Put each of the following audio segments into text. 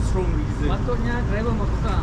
strong reason. Patutnya driver mau tukar.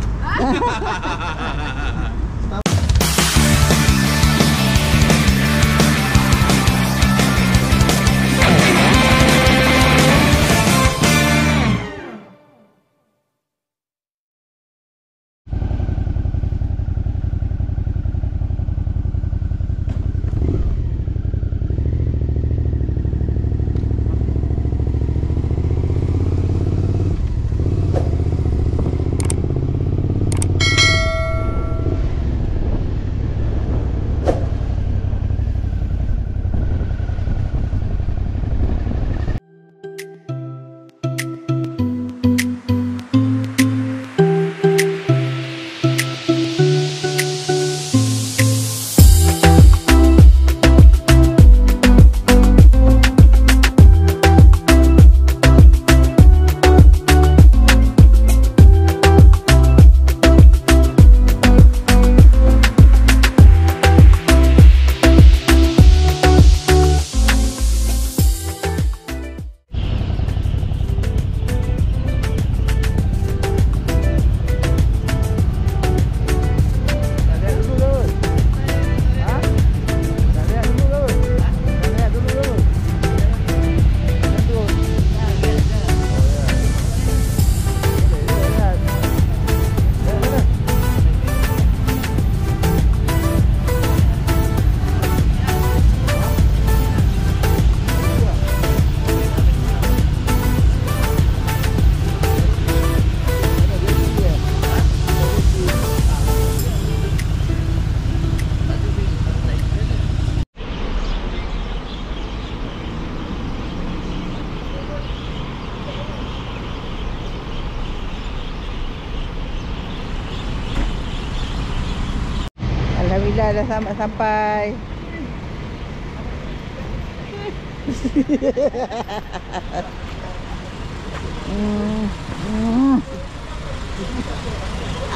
Alhamdulillah dah sampai.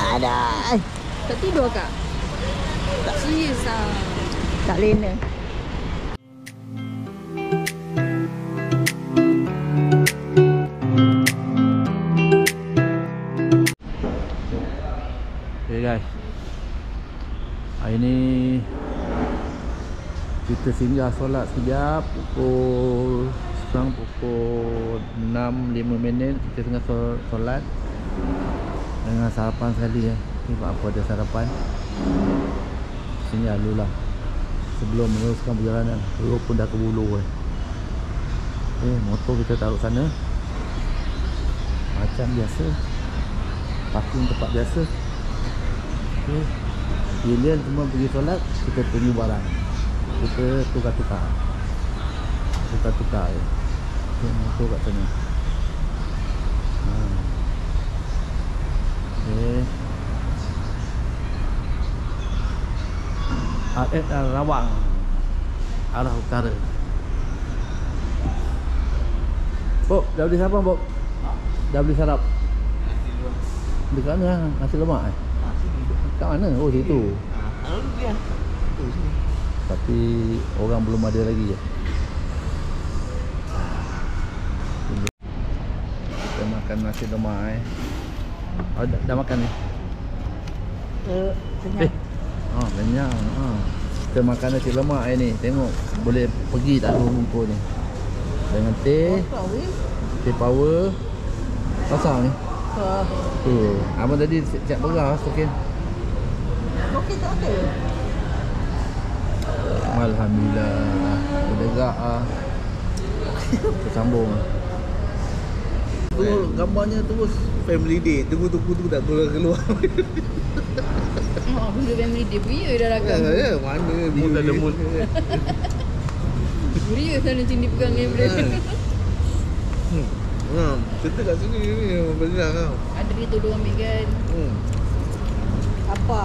Ada. Tak tidur kak? Tak serius lah. Tak lena. Okay guys, hari ni kita singgah solat sekejap. Sekarang pukul 6.05 kita tengah solat dengan sarapan sekali ya. Tengok apa ada sarapan. Singgah dulu lah sebelum meneruskan perjalanan. Perut pun dah ke bulu. Motor kita taruh sana macam biasa, parking tempat biasa. Giliran semua pergi solat, kita tunggu barang. Kita tukar-tukar ya. Motor kat sana. RS Rawang, arah utara. Bob, dah beli sarap Bob? Dah beli sarap? Dekat mana? Nasi lemak kat mana? Oh situ. Tapi orang belum ada lagi je. Kita makan nasi lemak Oh, dah makan ni? Kenyang. Kenyang. Kita makan nasi lemak ni. Tengok boleh pergi tak dua bungkus ni. Dengan teh. Teh power. Pasang ni. Abang tadi siap berah stokin. Okey tak ada. Alhamdulillah. Berderak Tersambung. Tu gambarnya terus family day. Tunggu-tunggu tu tak keluar. Benda family day Beria dah rakam. Ya, mana Mood ada mood. Beria sana macam dipegang dengan benda. Kita kat sini ni benar tau. Ada dia tolong ambil kan. Apa?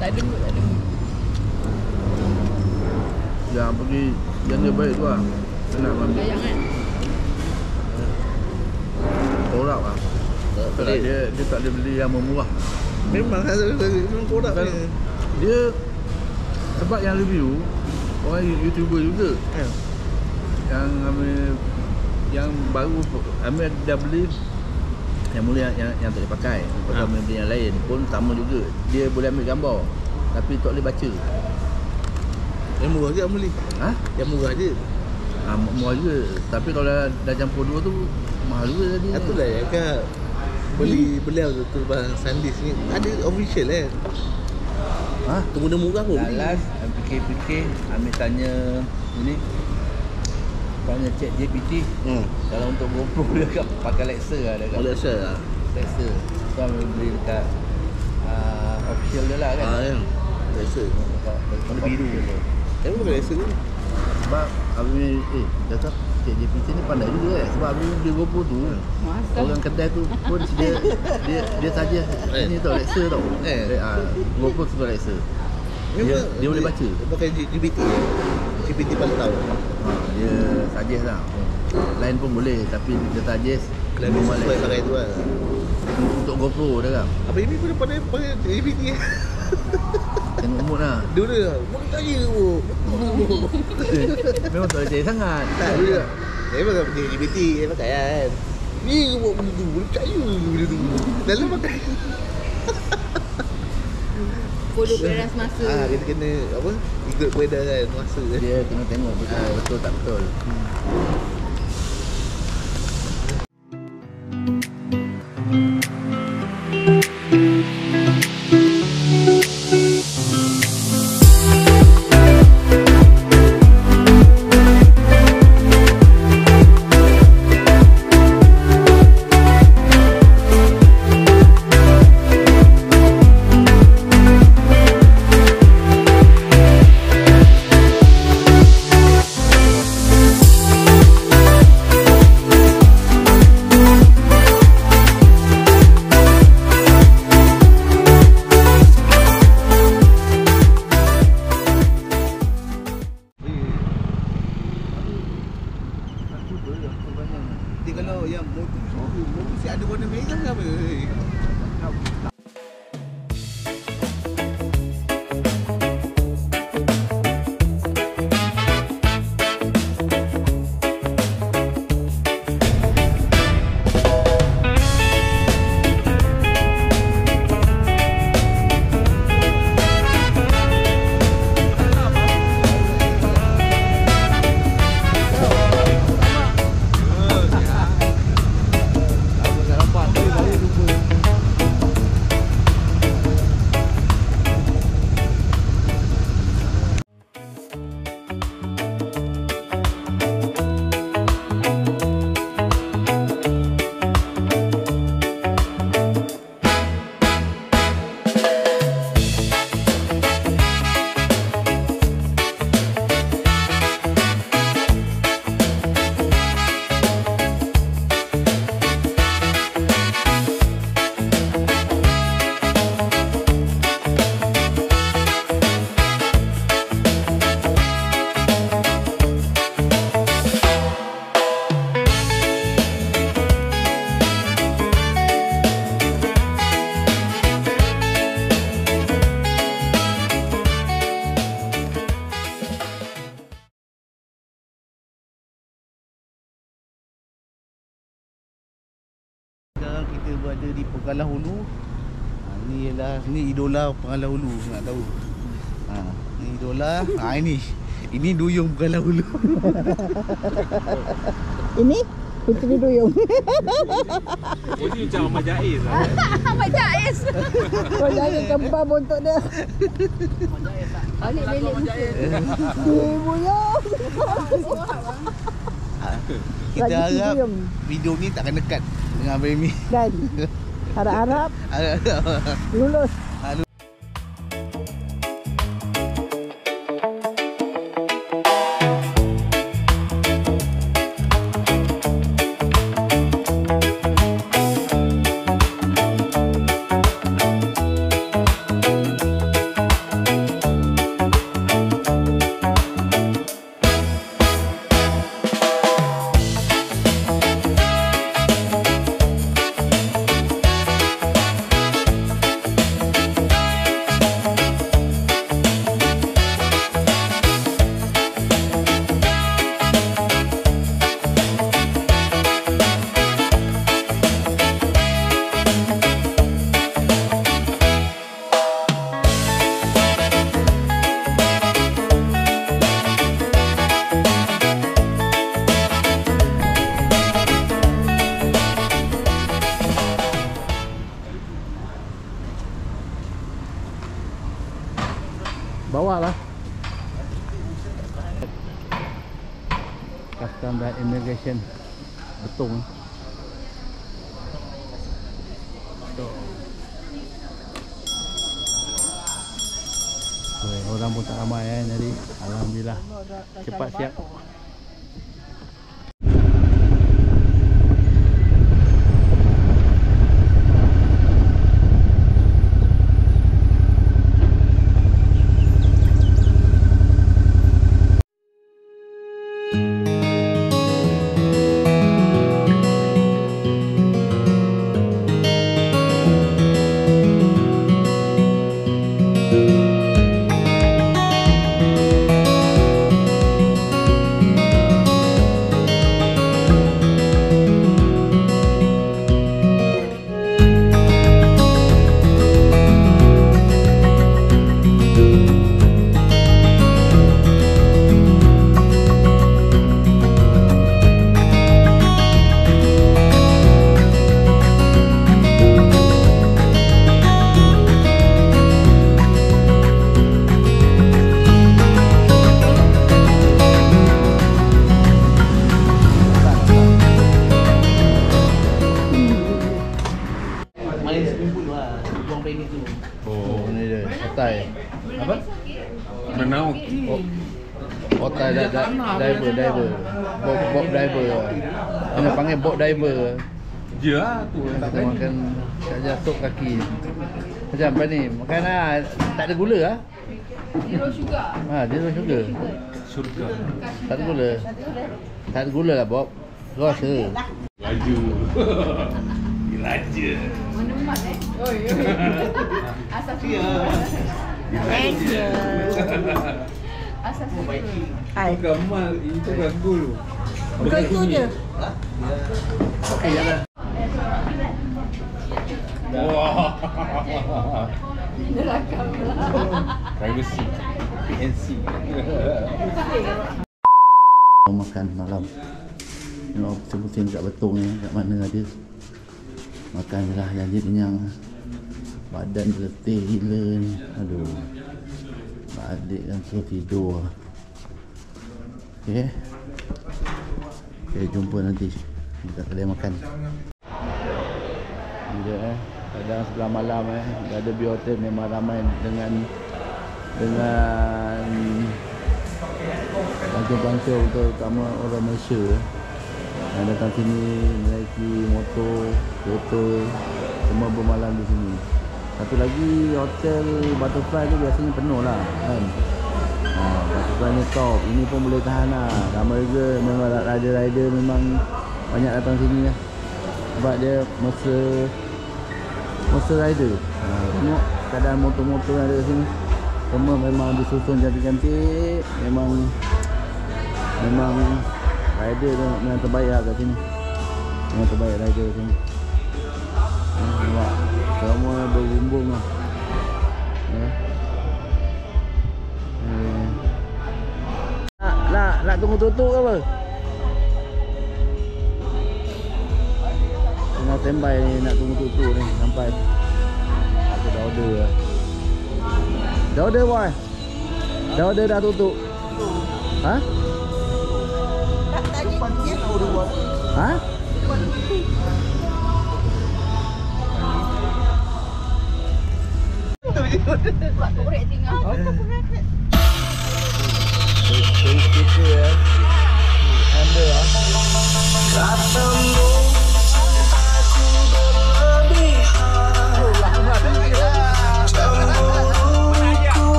Tak ada mood, tak ada mood. Yang pergi janda baik tu lah. Senang ambil. Bayang kan? Korak lah. Dia tak boleh beli yang memurah. Memang memang korak Kan, ni. dia sebab yang review orang YouTuber juga. Yang ambil yang baru ambil dah beli Yang mula yang tak boleh pakai. Pasal beli yang lain pun sama juga. Dia boleh ambil gambar tapi tak boleh baca. Yang murah je Amuli. Ha? Yang murah je. Murah juga. Tapi kalau dah campur dua tu mahal juga tadi. Itulah ya kan. Beli beliau tu terbang Sandisk ni ada official kan. Ha? Kemudian murah pun beli. Last fikir-fikir ambil tanya ini. Tanya cek GPT. Kalau untuk GoPro dia kat pakai Alexa lah dekat. Alexa lah. Alexa. Tu ambil beli dekat official dia lah kan. Kan. Alexa. Warna biru. Yang mana Alexa tu? Sebab Abang dia kata cek GPT ni pandai juga sebab Abang beli GoPro tu. Masa. Orang kedai tu pun dia saja ini tu Alexa tau. GoPro tu Alexa. Dia boleh baca. Dia pakai GPT. GPT paling tahu. Dia suggest lah. Lain pun boleh tapi dia suggest Lebih sesuai pakai tu lah. untuk GoPro dah kan. Apa ini pun pakai GPT Tengok mood lah. Dia dah boleh tanya tu. Memang tak boleh cari sangat. Tak dia. Saya pakai GPT, saya pakai kan. Ni buat benda tu, boleh percaya benda tu. Dalam pakai. Bodoh beres masa. Kita kena apa? Ikut peredaran masa. Dia kena tengok betul tak betul. Dia kalau yang motor si ada warna merah ke apa? Sekarang kita berada di Pegalah Hulu. Ni idola Pegalah Hulu, nak tahu. Ni idola. Ini duyung Pegalah Hulu. Ini Puteri Duyung. Oh ni macam Ahmad Jaiz lah. Ahmad Jaiz. Kau jangan kembar bontot dia. Balik belik. Duyung. Kita Lagi harap duyung. video ni tak akan dekat dengan Abang Amy. Dan harap-harap lulus. awak lah. Custom dan immigration betul. Orang pun tak ramai jadi alhamdulillah cepat siap. Oh, ni dia. Otai. Apa? Menau. Otai diver. Bob diver. Kena panggil bob diver. Ya tu tak Kita makan kat jatuh kaki. Macam apa ni? Makan lah. Tak ada gula lah. Zero sugar. Zero sugar. surga. Tak ada gula. Tak ada gula lah Bob. Kau rasa. Laju. Gelaja. Mana emas Oi. Asal tu. Thank you. Asal tu. Hai. Bukan emas, itu kan gulu. Bukan itu je. Okey, jalan. Wah. Nerakam lah. Privacy. PNC. Makan malam. Tengok pusing-pusing kat Betong ni, kat mana ada. Makan je lah, janji kenyang. Badan letih gila ni. Aduh. Adik kan terus tidur. Okay. Okay, jumpa nanti dekat kedai makan. Ni dia kadang sebelah malam ada hotel memang ramai dengan bangsa-bangsa terutama orang Malaysia yang datang sini menaiki motor, kereta, semua bermalam di sini. Satu lagi hotel Butterfly tu biasanya penuh lah kan. Butterfly ni top, ini pun boleh tahan lah. Ramai juga memang rider-rider memang banyak datang sini lah. Sebab dia masa rider. Tengok keadaan motor-motor yang ada di sini. Semua memang disusun cantik-cantik. Memang rider tu memang terbaik lah kat sini. Memang terbaik rider kat sini. Nampak semua berbumbung lah. Nak tunggu tutup ke apa? Tengah standby ni nak tunggu tutup ni sampai aku dah order lah. Dah order boy? Dah order dah tutup? Ha? Ha? Buat korek tinggal. Stiker ya. Handle lah.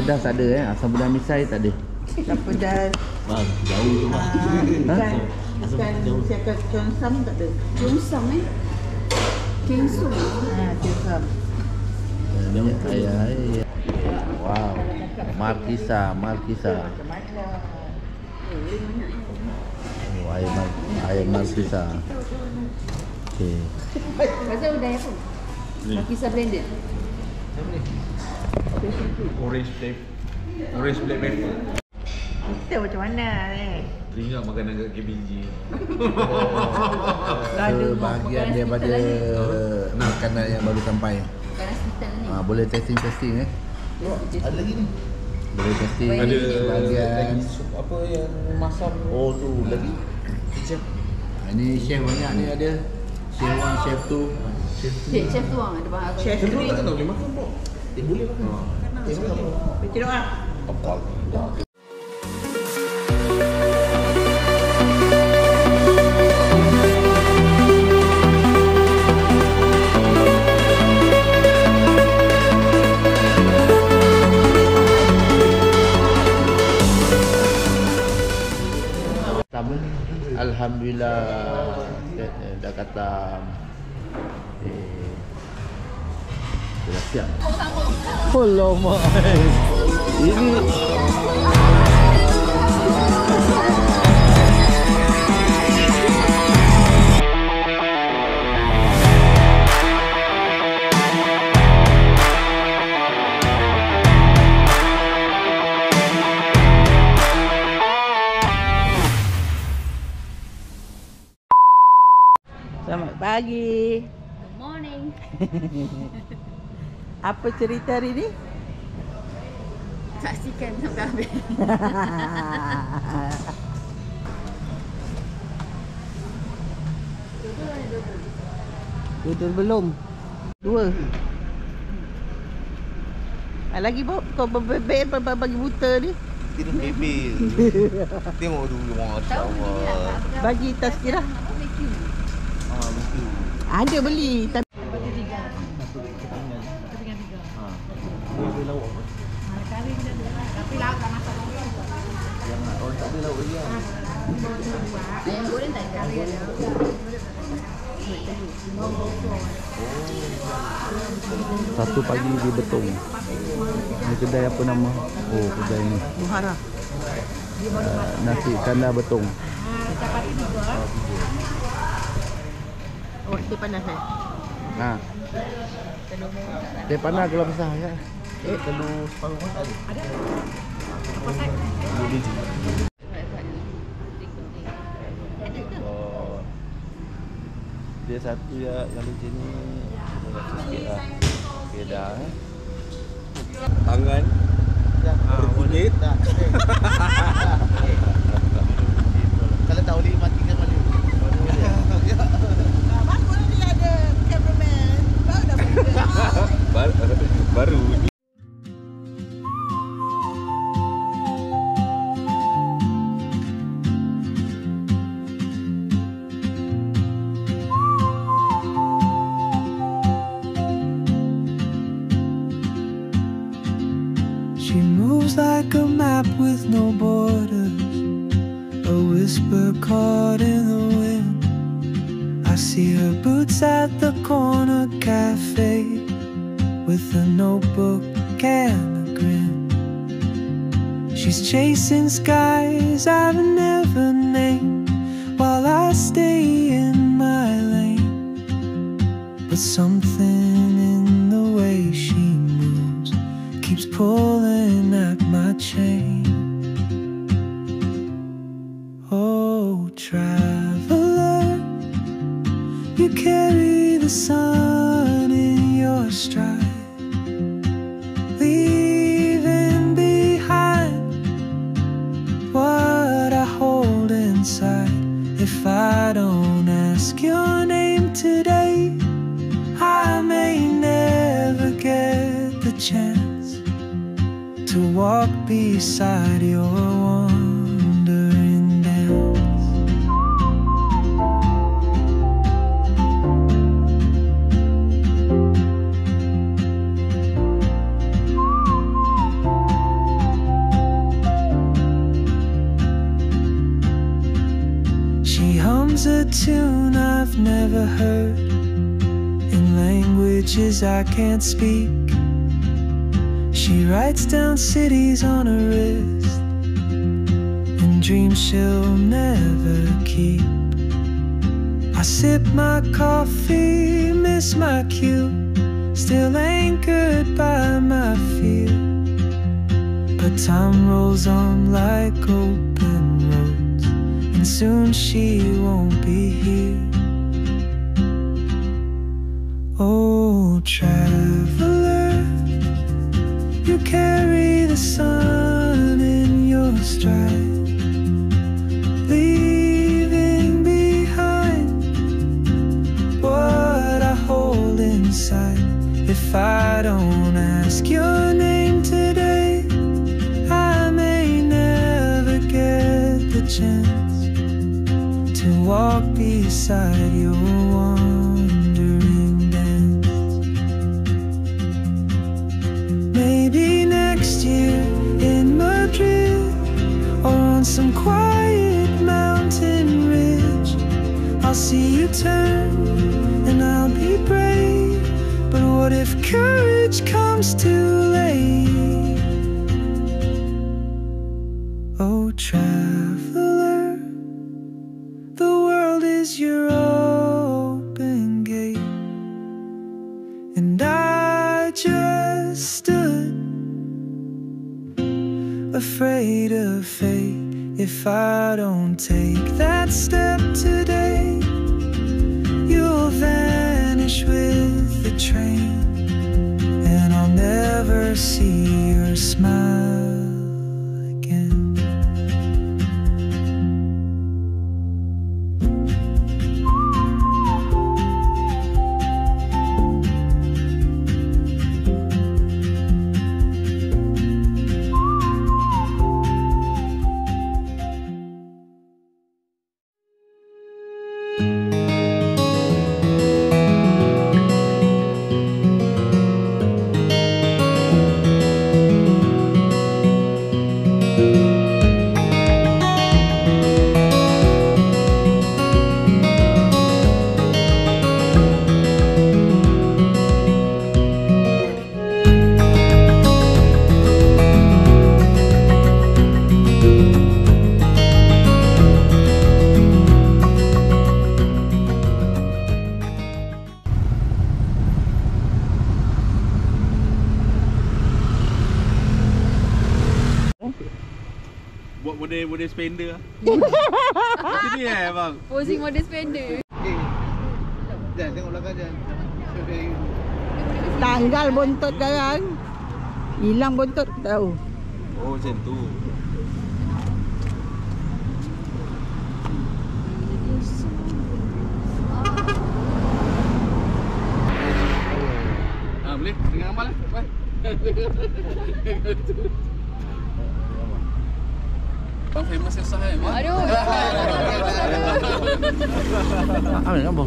pedas tak ada asam pedas misai tak ada. Tak pedas. Jauh tu mak. Ikan siapa consam tak ada. Jungsam Kingsum. Consam. Ini ayah. Wow. Markisa. Oh, ayam markisa. Okey. Pasal udah apa? Kisah blended. Orange black pepper. Kita macam mana ni? Teringat makanan kat KBG. Sebahagian daripada makanan yang baru sampai. Panas hitam ni. Boleh testing eh. Ada lagi ni. Boleh testing Ada sebahagian. sup apa yang masam. Oh tu lagi. Ini chef banyak ni ada. Chef 1, chef 2. Chef tu ada bahan apa? Chef Dia tak tahu boleh makan pun. Boleh makan. Betul ah. Alhamdulillah dah kata sudah siap. Alamak. Ini Selamat pagi. Good morning. Apa cerita hari ni? Saksikan sampai habis. Dudul belum? 2. Lagi kau bagi buta ni. Kira bebe. Tengok dulu masya-Allah. Bagi tazkirah. Vacuum. Betul. Ada beli tapi Bagi 3. Boleh lauk apa? Kari kita ada. Tapi lauk tak masak. Yang orang tak ada lauk lagi lah. Ayam goreng tak kari ada. Satu pagi di Betong. Ini kedai apa nama? Oh, kedai ni. Muhara. Nasi kandar Betong. Chapati 3. Oh, dia panas Ha. Dia panas kalau besar ya. Telur separuh masak ada. Ada. Apa saiz? 2 biji. Oh. Dia satu ya yang macam ni. Kita rasa sikit lah. Okey dah Tangan berkunyit. Kalau tak boleh matikan balik. Bagus ni ada cameraman. Baru dah Baru ni. She moves like a map with no borders, a whisper caught in the wind. I see her boots at the corner cafe with a notebook and a grin. She's chasing skies I've never named while I stay in my lane. But something in the way she moves keeps pulling at my chain. Oh, traveler, you carry the sun in your stride, leaving behind what I hold inside. If I don't ask your name today, I may never get the chance to walk beside your wandering dance. never heard, in languages I can't speak. She writes down cities on her wrist, and dreams she'll never keep. I sip my coffee, miss my cue, still anchored by my fear. But time rolls on like open roads, and soon she won't be here. Oh, traveler, you carry the sun in your stride, leaving behind what I hold inside. If I don't ask your name today, I may never get the chance to walk beside your wandering dance. Maybe next year in Madrid, or on some quiet mountain ridge, I'll see you turn and I'll be brave. But what if courage comes too late? Oh, traveler, the world is your open gate, and I just stood afraid of fate. If I don't take that step today, you'll vanish with the train, and I'll never see your smile again. Buat model spender. Sini bang. Posing model spender. Jangan tengok belakang jangan. Tanggal bontot sekarang. Hilang bontot tahu. Oh macam tu. Boleh dengan amal lah. Bye. Bang famous yang sah kan? Aduh. Ambil gambar.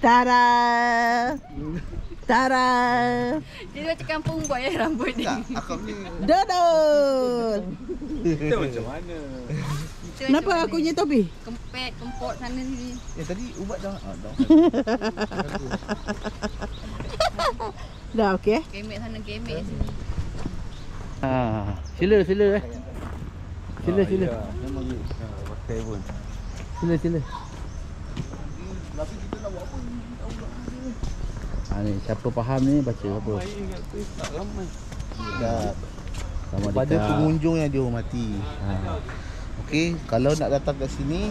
Tara. Tara. Dia macam kampung boy rambut dia. Tak, akak ni Dodol. Kita macam mana? Kenapa aku punya topi? Kempet, kempot sana sini. tadi ubat dah. Dah. Dah okey. Kemek sana, kemek sini. Sila Sila. Memang dia pakai pun. Sila. Tapi kita nak buat apa ni? Ni siapa faham ni baca apa. Tak ramai. Tak. Sama Pada dekat. pengunjung yang dihormati. Okey, kalau nak datang kat sini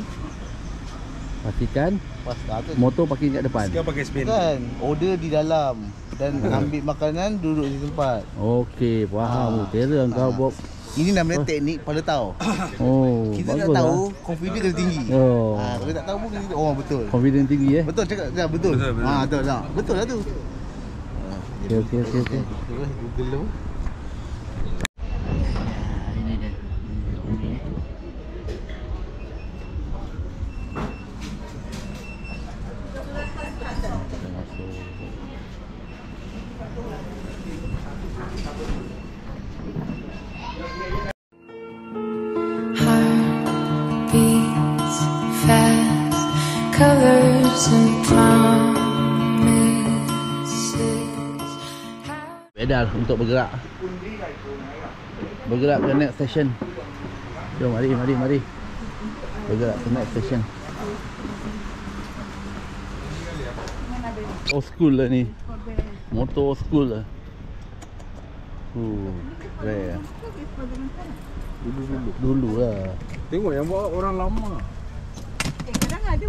Pastikan Pas motor parking kat depan. Sekarang pakai spin. kan order di dalam dan ambil makanan duduk di tempat. Okey, faham. Kira kau buat. Ini namanya teknik pada tahu. Oh, Kita tak bagus tahu, lah. confident kena tinggi. Oh. Kalau tak tahu pun kita oh betul. Confident tinggi Betul cakap dah betul. Betul, betul. Betul tak? Betul lah tu. Okey. Google tu. Ini dia. Heart beats fast, colors and promises. Pedal untuk bergerak. Bergerak ke next station. Jom, mari. Bergerak ke next station. Old school lah ni. Motor old school lah. Rare. Dulu lah. Tengok yang bawa orang lama. Kadang ada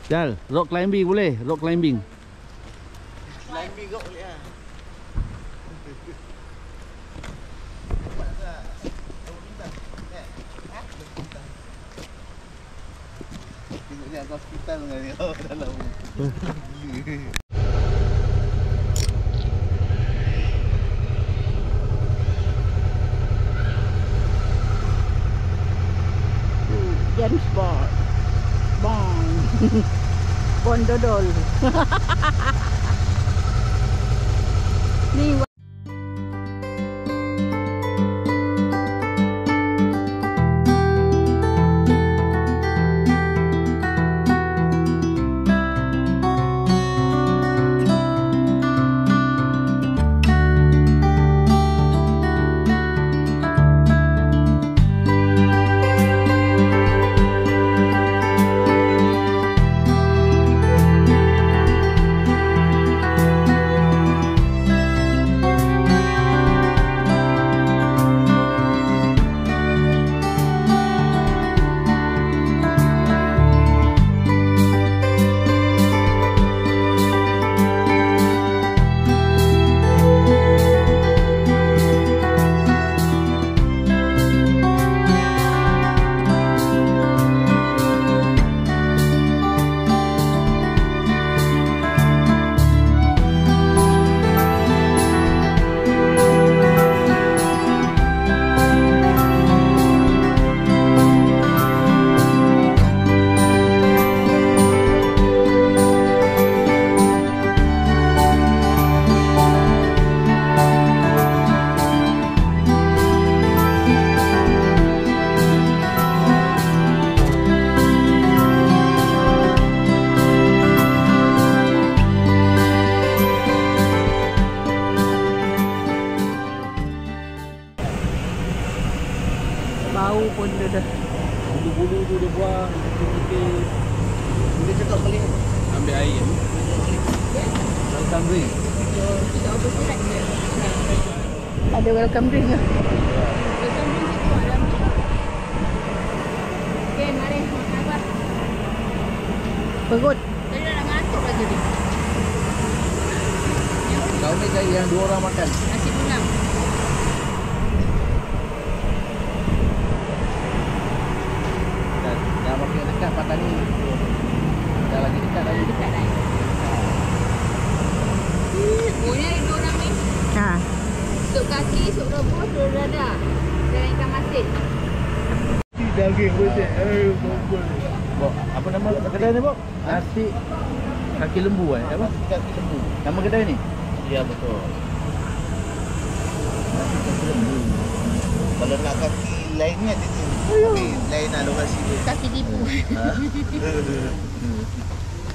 Jal, rock climbing boleh? Rock climbing. Climbing kau boleh ah. Tengoknya kat hospital dengan dia dalam. James Bond. Bond. Bondodol. Ni Bau pun dia dah. Bulu-bulu tu dia buang. Putih-putih. Dia cakap balik. Ambil air. Welcome drink. Ada welcome drink ke? Welcome drink situ ada. Okay, mari makan apa? Perut. Tadi dah nak ngantuk lagi ni. Kau ni cari yang 2 orang makan. Nasi tulang. Dah makin dekat patah ni. Dah lagi dekat lagi. Dekat dah. Oh, ni ada 2 orang ni. Ha. Sup kaki, sup rebus, sup dada. Dan ikan masin. Daging betul. Bok, apa nama kedai ni, Bok? Nasi kaki lembu apa? Kaki lembu. Nama kedai ni? Ya betul. Nasi kaki lembu. Kalau nak kaki lainnya ada tu. Tapi lain lah lokasi dia. Kaki tipu. Ha?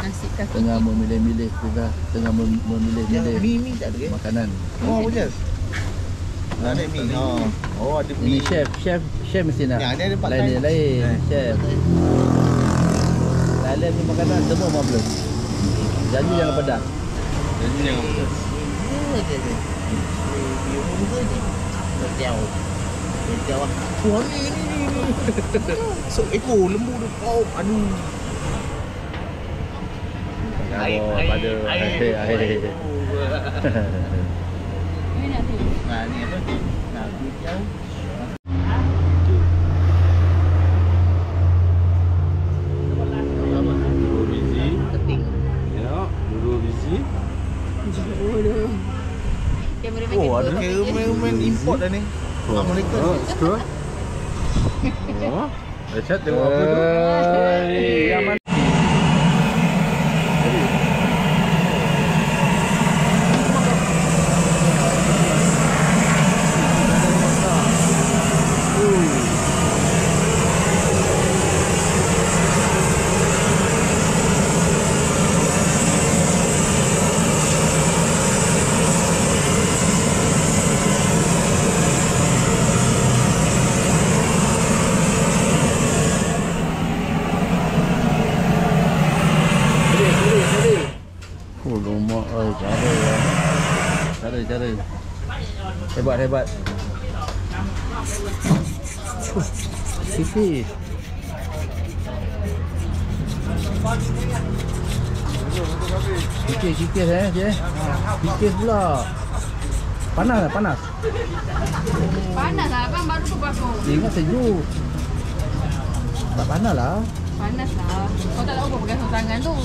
Nasi kaki Tengah tipu. memilih-milih kita, tengah Yang memilih-milih mi tak ada ke? makanan. Oh boleh. Ada mi. Oh ada mi. Ini chef mesti nak. Ya, dia ada part lain time. lain, chef. Lain ni makanan semua marvelous. Janji jangan pedas. Jadi jangan betul. Tiaw. Wah ni. So ekor lembu tu. Oh aduh. Air pada air. Ini nak tu. Nah ni apa? Nah tiaw. Dua biji. Keting. Ya, dua biji. Kameraman Oh kedua ada pakai kameraman import dah ni. Amerika. Screw. Oh. Lechat tengok apa tu? Yang mana? Oh, lemak cara. Hebat. Sisi. Kikis je. Kikis pula. Panas. Panas lah abang, baru tu bakar. Dia ingat sejuk. Tak panas lah. Panas lah. Kau tak tahu apa pegang tangan tu.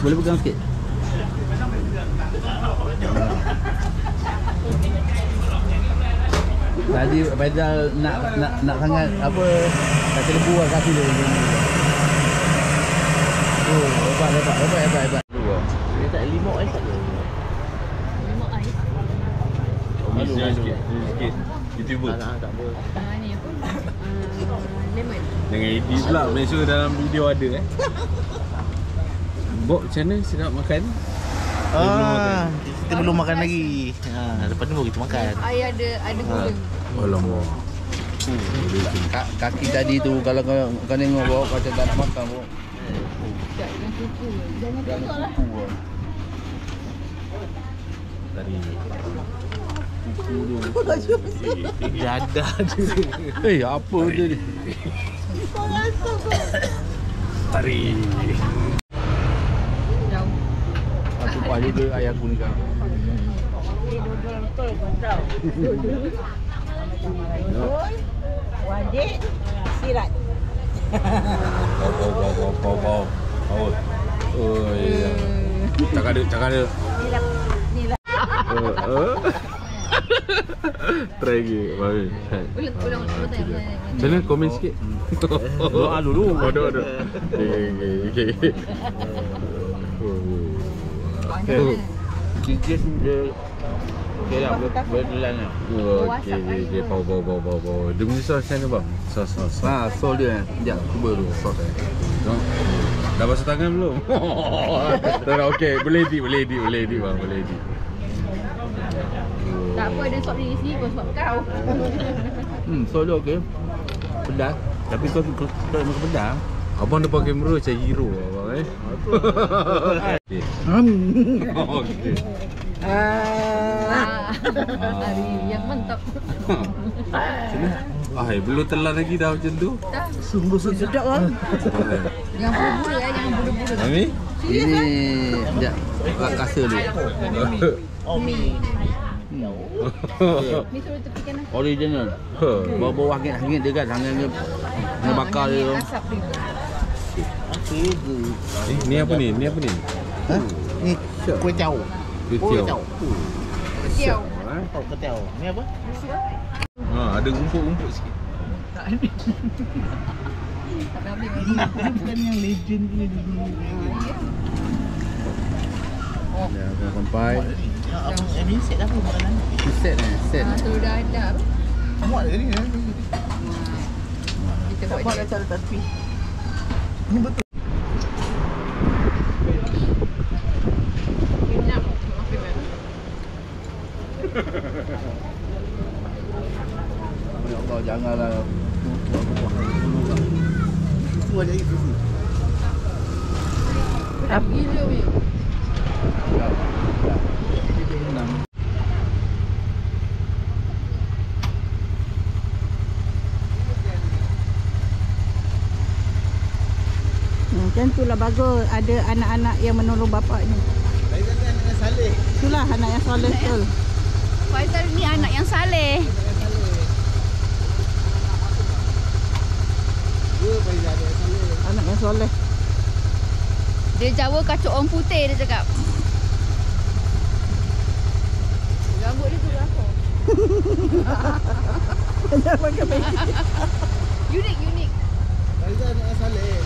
Boleh pegang sikit? Tadi Faizal nak sangat apa kaki lembu lah kaki dia. Oh, hebat. Dia tak limau tak ada. Lemak ais. Mesti sikit. YouTuber. Tak apa. Ni apa? Lemon. Dengan edit pula. Make sure dalam video ada Bok, macam mana sedap makan? Kita belum makan lagi. Lepas tu baru kita makan. Air ada gula. Alamak. Kaki tadi tu kalau kau tengok bawa macam tak nak makan bawa. Tak dengan kuku. Jangan tengok lah. Tadi. Dadah Eh, dia. apa dia ni? Tari. Jauh. Aku lupa juga ayah aku ni kan. Wajib sirat. Bau. Oh iya. Cakap ada. Try lagi. Bagus. Ulang. Macam mana komen sikit? Doa dulu. Doa. Okay. Kikis dia okey lah, boleh telan lah. Okay. Bau. Dia punya sos macam mana bang? Sos. Sos dia. Sekejap, cuba dulu sos dia. Dah basuh tangan belum? Tak okey. Boleh edit bang. Tak apa, ada sop di sini pun sebab kau. Sos dia okey. Pedas. Tapi kau makan pedas. Abang dah pakai kamera macam hero abang Okey. Hari yang mantap. Belum telan lagi dah macam tu. Sungguh sedap kan? Yang bulu-bulu jangan bulu-bulu. Mami? Ini sekejap rasa dulu. Ni suruh tepikan lah. Original. Bau-bau hangit-hangit dia kan. Hangit bakar dia tu. Asap dia. Ni apa ni? Ni apa ni? Ha? Ni kuih tiao. Kuitiau. Tiaw. Oh, ketiao. Ni apa? Ada rumput-rumput sikit. Tak habis. Bukan yang legend ni dulu. Ya, dah sampai. Ini set apa makanan? Set ni, set. Suruh dah ada apa? Muat ke ni? Kita Tak buat buat je. cara tapi. Ni betul. Kenyap. Makan kan? Ya Allah, janganlah. Tu ada itu. Sedap gila weh. Macam itulah bagus ada anak-anak yang menolong bapaknya. Saya kata anak yang saleh. Itulah anak yang soleh betul. Faizal ni anak yang saleh. Anak yang soleh. Dia Jawa kacuk orang putih dia cakap. Rambut dia tu apa? Jangan pakai baju. Unik, unik. Saya anak yang saleh.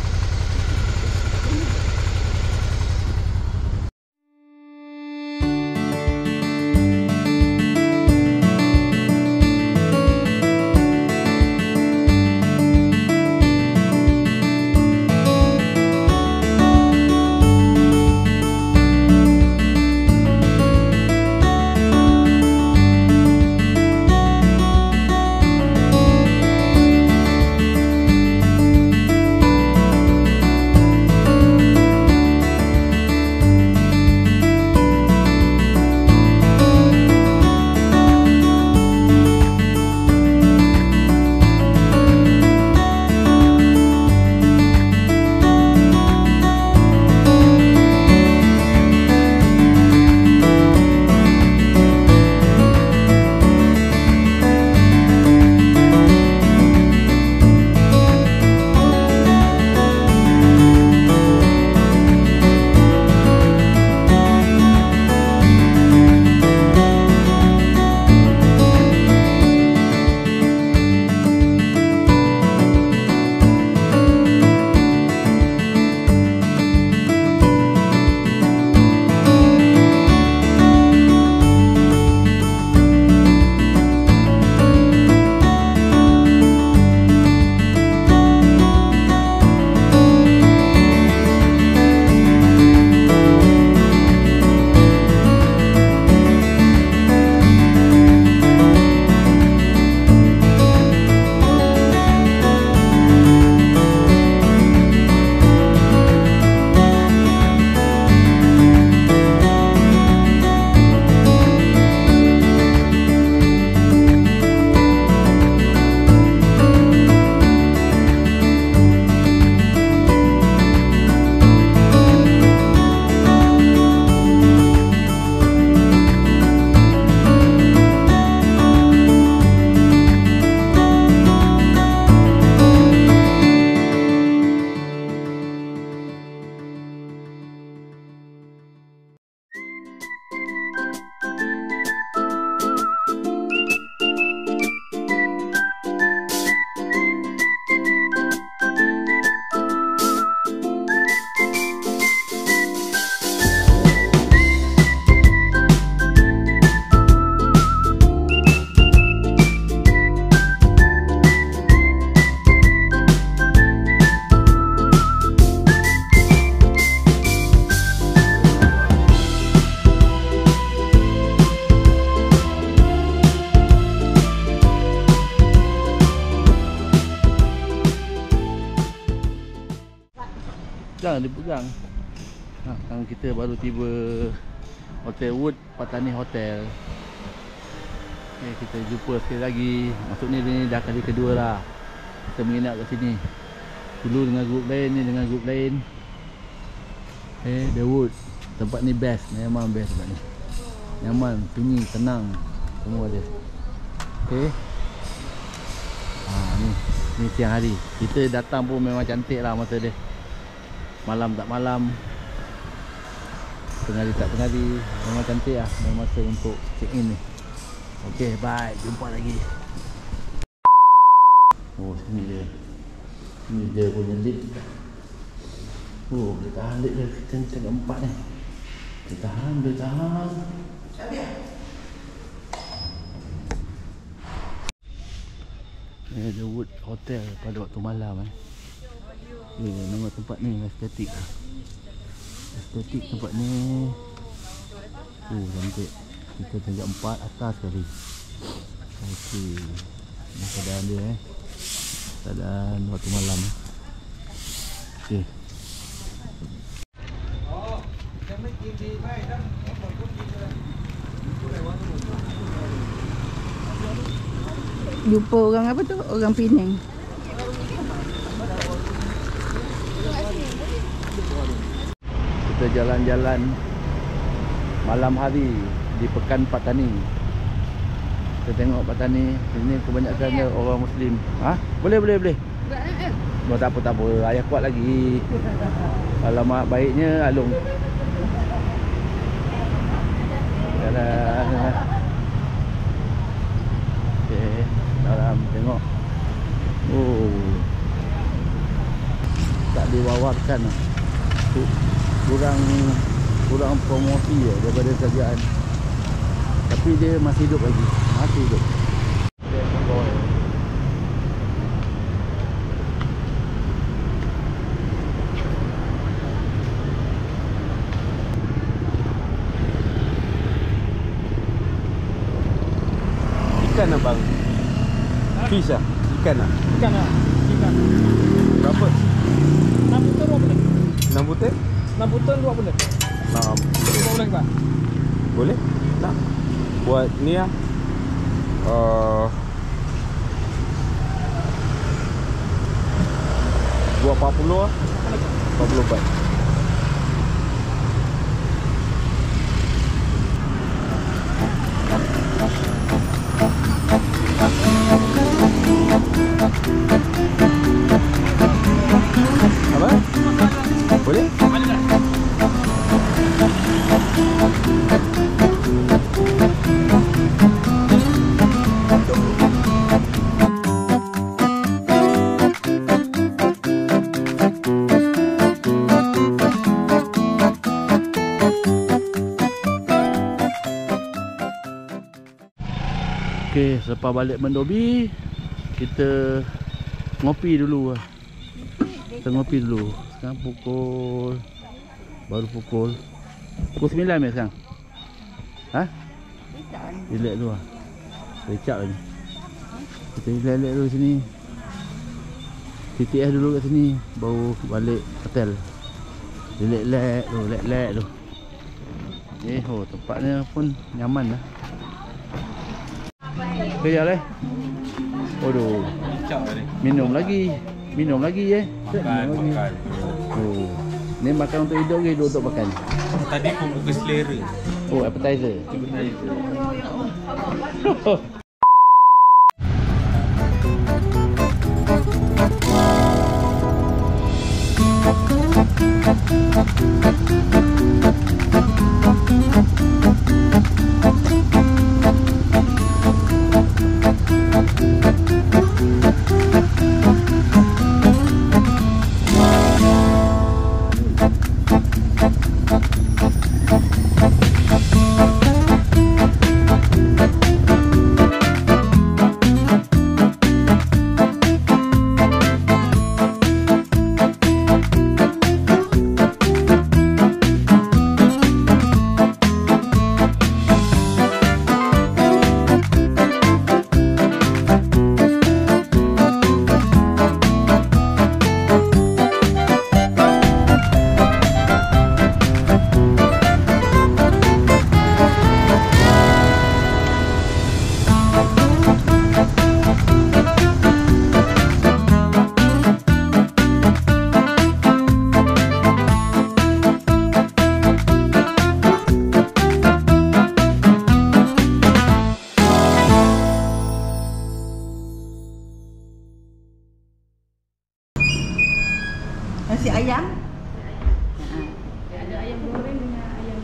dipegang. Sekarang kita baru tiba Hotel Wood Patani Hotel. Okay, kita jumpa sekali lagi. Maksudnya ni dah kali kedua lah kita menginap kat sini. Dulu dengan grup lain, ni dengan grup lain. The Woods. Tempat ni best, memang best tempat ni. Nyaman, sunyi, tenang, semua ada. Okay. Ni siang hari. Kita datang pun memang cantik lah masa dia. Malam tak malam, tengah hari tak tengah hari, memang cantik lah. Memang masa untuk check in ni. Okay, bye, jumpa lagi. Oh, sini dia. Ni dia punya lift. Oh, boleh tahan lift dia. Kita ni tengok 4 ni. Boleh tahan, boleh tahan. Ni The Wood Hotel pada waktu malam nama tempat ni estetik lah. Estetik tempat ni. Cantik. Kita tingkat 4 atas sekali. Okey. Ni keadaan dia keadaan waktu malam. Okey. Jumpa orang apa tu? Orang Penang. Kita jalan-jalan malam hari di Pekan Patani. Kita tengok Patani. Sini kebanyakannya orang Muslim. Boleh. Tak apa. Ayah kuat lagi. Alamak, baiknya Alung. Jalan. Okey, dalam tengok. Tak diwawarkan. Kurang promosi daripada kerajaan. Tapi dia masih hidup lagi. Masih hidup. Ikan lah bang. Fish lah. Ikan lah. Ikan. Berapa? 6 butir 2 bulan. 6 butir? 6 butir 2 bulan. 2 bulan bang. Boleh? Tak. Buat ni lah. 240 lah. 40 baht. Apa? Boleh? Okey, selepas balik Mendobi, kita ngopi dulu lah. Kita ngopi dulu. Sekarang baru pukul 9 ni sekarang. Relax dulu lah. Recap lagi. Kita relax dulu sini. TTS dulu kat sini, baru balik hotel. Relax dulu. Tempatnya pun nyaman lah. Kejap lah. Minum lagi Makan. Ni makan untuk hidup ke hidup untuk makan? Tadi pun buka selera. Appetizer. Nasi ayam. Ada ayam goreng dengan ayam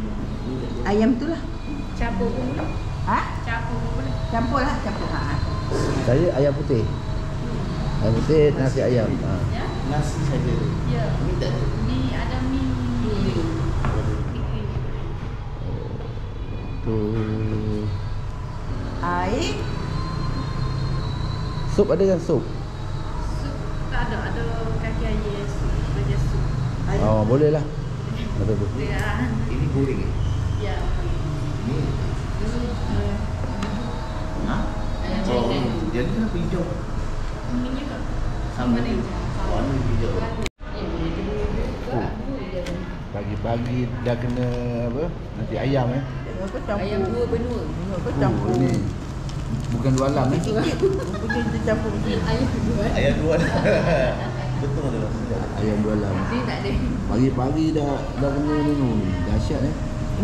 Ayam tu lah. campur pun boleh. Ha? Campur pun boleh. Campur lah, campur. Ha. Saya ayam putih. Ayam putih, nasi ayam. Ha. Ya. Nasi saja. Ya. Mi tak ada. Mi ada mi. Tu. Air. Sup ada kan sup? Sup tak ada. Ada kaki ayam sup. Macam sup. Ayam. Oh, boleh lah. Ada tu. Ya. Ini goreng eh? Ya. Ini. Ha? Oh, jadi kenapa hijau? Mi juga. Sama ni. Warna hijau. Pagi-pagi dah kena apa? Nasi ayam Tengok kau campur. Ayam dua benua. Tengok kau campur. Ni bukan dua alam Sikit. Rupanya dia campur sikit. Ayam dua. Ayam dua. Betul tu. Ayam dua alam. Ni tak ada. Pagi-pagi dah kena minum ni. Dahsyat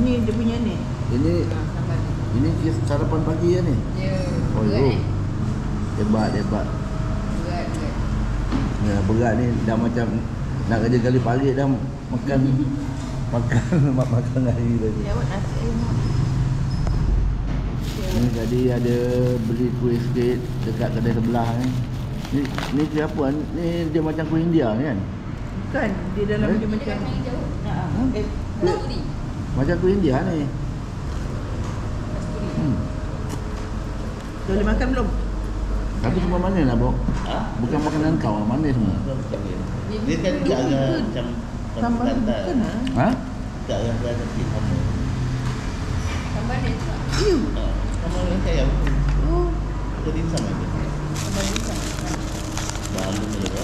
Ini dia punya ni. Ini Sambal. ini sarapan pagi ya ni. Ya. Oh, Berat. Hebat. Berat. Ya, berat ni dah macam nak kerja kali pagi dah makan makan hari tadi. Lewat nasi ayam. Ni tadi ada beli kuih sikit dekat kedai sebelah ni. Ni siapa? Ni dia macam kuih India ni kan? Bukan, dia dalam dia macam Macam hijau. Kuih, macam kuih India ni. Boleh makan belum? Tapi semua manis lah, Bok. Ha? Bukan makanan kau, manis semua. Dia kan tak ada macam Sambal tu standar. bukan lah. Ha? Tak ada rasa sama. Sambal ni tu. Iu. Sama dengan ayam. Oh. Kita di sama je. Sambal ni tak. Balu juga.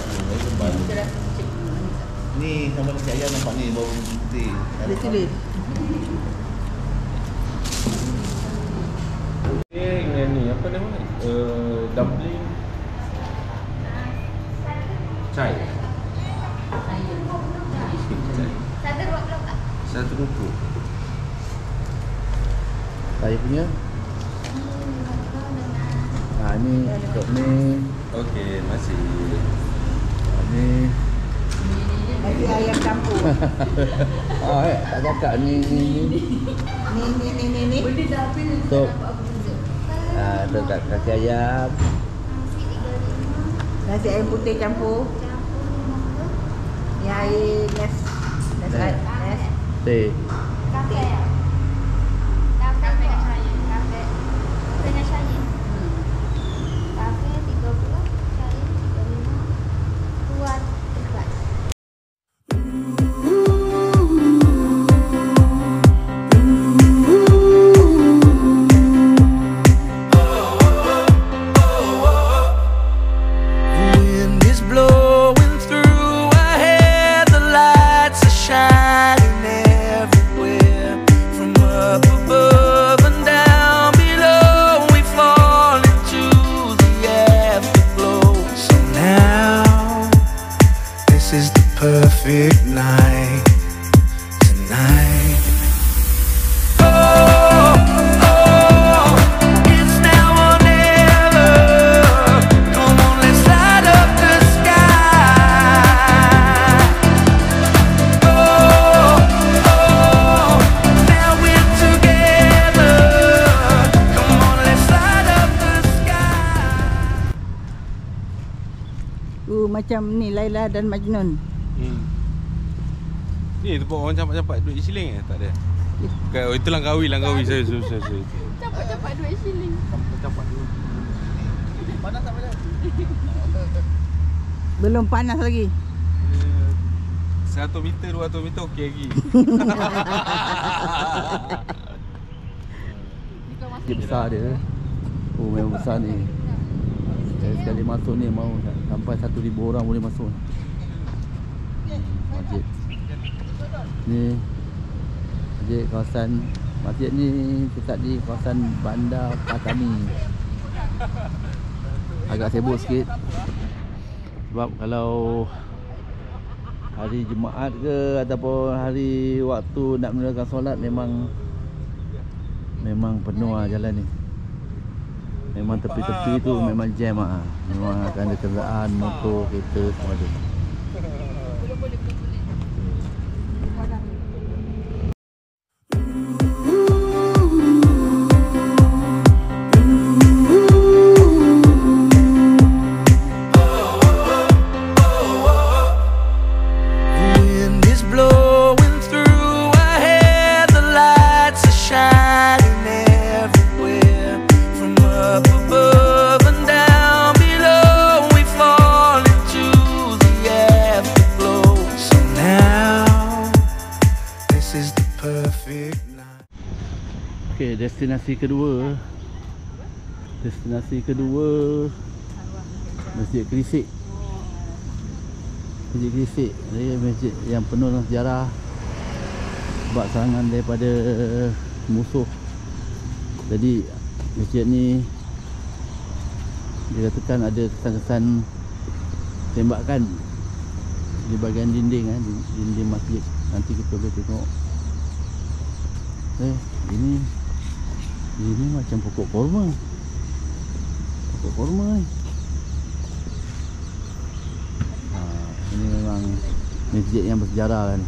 Balu. Kita rasa cik manis. Ni sama nasi ayam nampak ni bau putih. Dia tulis. Dengan ni apa nama? Dumpling. Chai. Satu ruang belum tak? Satu rumput. Saya punya. Ni untuk ni. Okey, masih. Ni. Nasi ayam campur. Tak cakap ni. Ni. Benda dah habis. So, Tak dapat apa beza. tu tak kaki ayam. Nasi ayam putih campur. Ni air nes. Nes. Teh. Kafe ya? Kafe dengan cahaya. Kafe dengan cahaya. Kafe 30, cahaya 35, tuan 14. Wind is blowing through our hair, the lights are shining everywhere. From up above and down below, we fall into the afterglow. So now, this is the perfect night tonight. Oh, it's now or never. Come on, let's light up the sky. Oh, now we're together. Come on, let's light up the sky. Macam ni Laila dan Majnun. Ni tempat orang campak-campak duit shilling tak ada. Bukan, itu Langkawi. Sorry. Cepat-cepat duit shilling. Campak dulu. Belum panas lagi. 100 meter, 200 meter okey lagi. Dia besar dia. Oh, memang besar ni. Sekali masuk ni mau sampai 1,000 orang boleh masuk. Masjid. Ni masjid kawasan masjid ni dekat di kawasan Bandar Patani. Agak sibuk sikit. Sebab kalau hari Jumaat ke ataupun hari waktu nak menunaikan solat memang penuh lah jalan ni. Memang tepi-tepi tu memang jam ah. Memang akan ada kenderaan, motor, kereta semua tu. boleh. Wind is blowing through our hair, the lights are shining everywhere. From up above and down below, we fall into the afterglow. So now, this is the perfect night. Okey, destinasi kedua Masjid Kerisik. Masjid Kerisik, dia masjid yang penuh dengan sejarah sebab serangan daripada musuh. Jadi masjid ni dikatakan ada kesan-kesan tembakan di bahagian dinding dinding masjid. Nanti kita boleh tengok. Ini macam pokok korma. Pokok korma ni. Ini memang masjid yang bersejarah kan.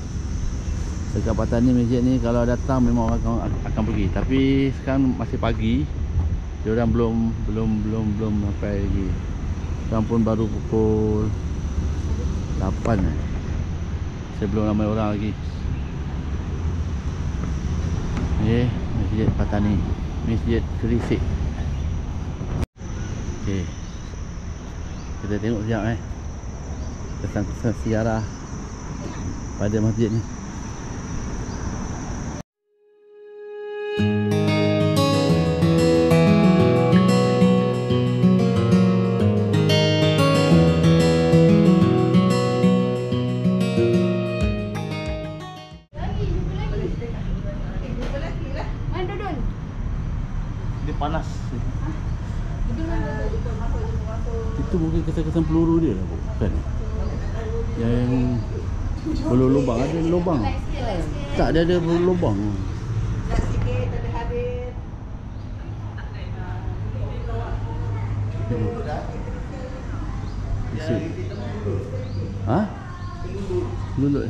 Dekat Patani masjid ni kalau datang memang orang akan pergi. Tapi sekarang masih pagi. Diorang belum sampai lagi. Sekarang pun baru pukul 8 kan. Saya belum ramai orang lagi. Masjid Patani, Masjid Kerisik. Okey. Kita tengok sekejap kesan-kesan sejarah pada masjid ni. Dia panas. Itu mungkin kesan-kesan peluru dia lah, bukan? Yang berlubang, ada lubang. Tak ada berlubang. Ha? Lulu.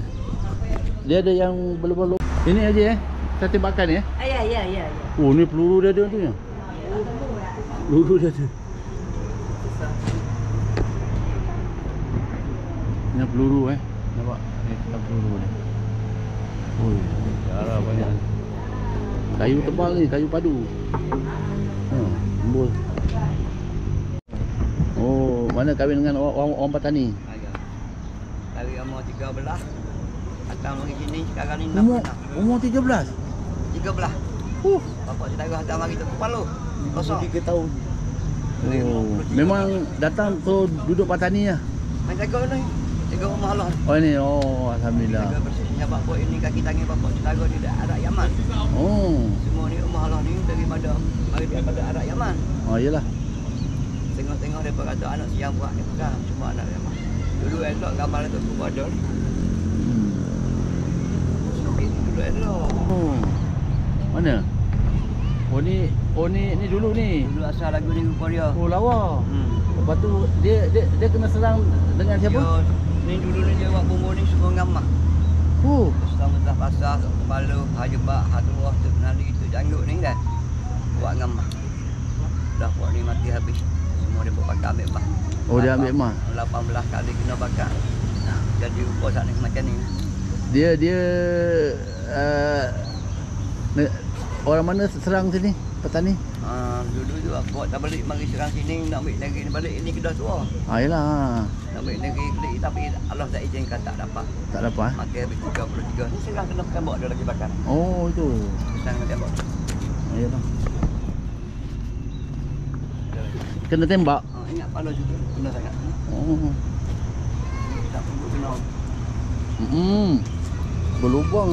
Dia ada yang berlubang. Ini aja kita tembakan ya. Ya. Oh, ni peluru dia ada tu ya. Peluru dia ada. Ini peluru nampak? Ni peluru ni. Oi, darah banyak. Kayu tebal ni, kayu padu. Embul. Oh, mana kahwin dengan orang Patani? Kahwin umur 13. Datang mari sini sekarang ni Umur 13? 13. Bapak saudara datang mari Teguh Palu. 3 tahun. Oh, memang datang tu duduk Patani lah. Main jaga ni. Jaga rumah Allah. Oh ni, alhamdulillah. Jaga bersihnya bapak ini kaki tangan bapak saudara di Arab Yaman. Oh. Semua ni rumah Allah ni daripada Arab Yaman. Oh iyalah. Tengok-tengok depa kata anak siang buat ni bukan semua anak Yaman. Dulu elok gambar tu kepada ni. Dulu elok. Oh. Mana? Oh ni dulu ni. Dulu asal lagu ni rupa dia. Oh lawa. Lepas tu dia kena serang dengan siapa? Ni dulu ni dia buat bumbu ni suruh ngamah. Oh. Setengah pasar, kepala, hajebak, hatuah, tu kenali tu janggut ni kan. Buat ngamah. Dah buat ni mati habis. Semua dia bakar ambil mah. Oh dia ambil mah. 18 kali kena bakar. Nah, jadi rupa sana macam ni. Dia orang mana serang sini? Petani? Dulu tu buat tak balik mari serang sini nak ambil negeri ni balik ini kedah tua. Yalah. Nak ambil negeri klik tapi Allah tak izinkan tak dapat. Tak dapat. Makai habis 33. Ni serang kena tembak dia lagi bakar. Oh itu. Serang kena tembak. Yalah. Kena tembak. Ingat pala juga kena sangat. Oh. Tak perlu kena. Berlubang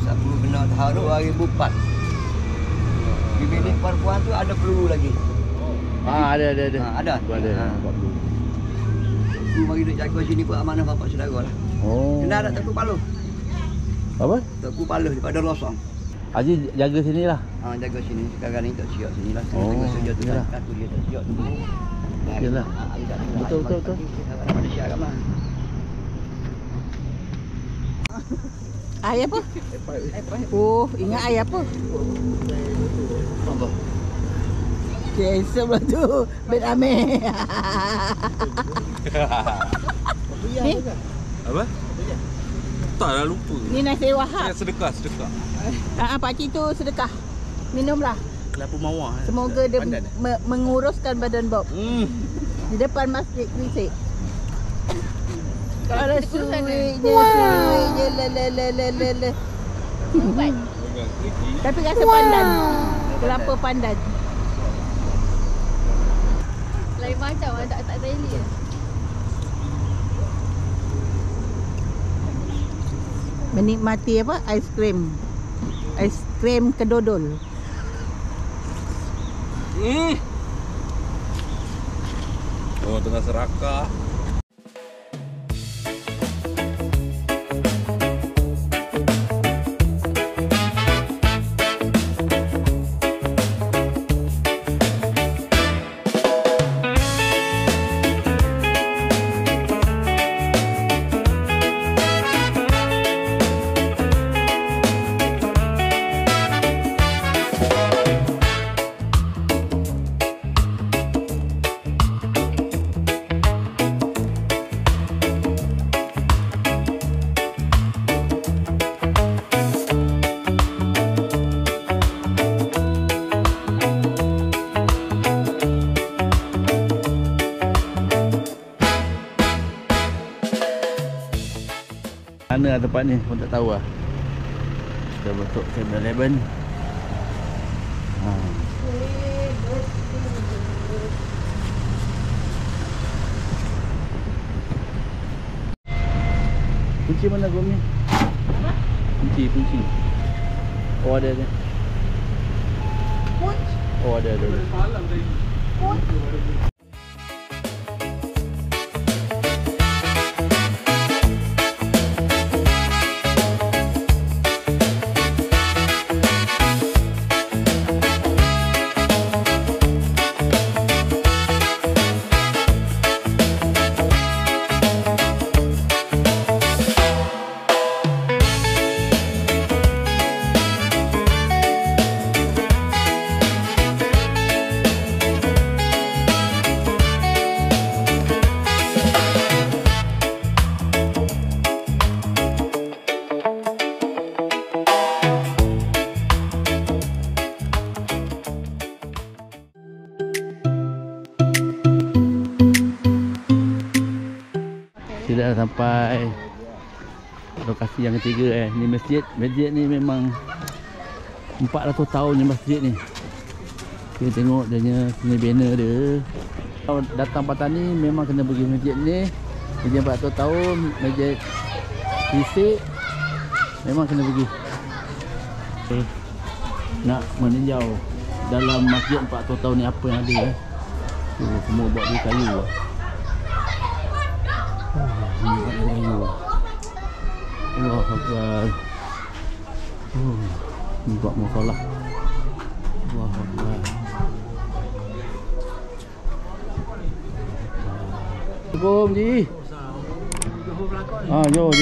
Tak perlu kena tahun 2004. Di bilik perempuan tu ada peluru lagi. Ada. Ada. Ada. Tu mari duk jaga sini buat amanah bapak saudara lah. Oh. Kena ada Teguh Palu. Apa? Teguh Palu daripada Losong. Haji jaga sinilah. Jaga sini. Sekarang ni tak siap sini lah. Oh, Jaga saja tu yalah. aku dia tak siap tu. Yalah. Betul. Ada syarat mah. Air apa? Oh, ingat air apa? Apa? Cancel pula tu. Ben Amir. Ni, Apa? Taklah lupa. ni nasi Wahab. Sedekah. Pakcik tu sedekah. Minumlah. Kelapa mawar. Semoga dia menguruskan badan Bob. Di depan masjid Krisik. Kalau suinya le. Tapi rasa pandan. Kelapa pandan. Lain macam lah, tak rally lah. Menikmati apa? Aiskrim. Aiskrim kedodol. Oh, tengah serakah. Mana tempat ni pun tak tahu lah. Kita masuk 7-Eleven. Kunci mana Gomi? Kunci. Oh ada ni. Oh ada. Kita dah sampai lokasi yang ketiga ni masjid. Masjid ni memang 400 tahun je masjid ni. Kita tengok dia punya sini banner dia. Kalau datang Patani memang kena pergi masjid ni. Masjid 400 tahun, masjid Krisik memang kena pergi. Okay. Nak meninjau dalam masjid 400 tahun ni apa yang ada semua buat dari kayu. Allah Akbar. Ni buat musolah. Allah Akbar. Assalamualaikum Ji. Jom.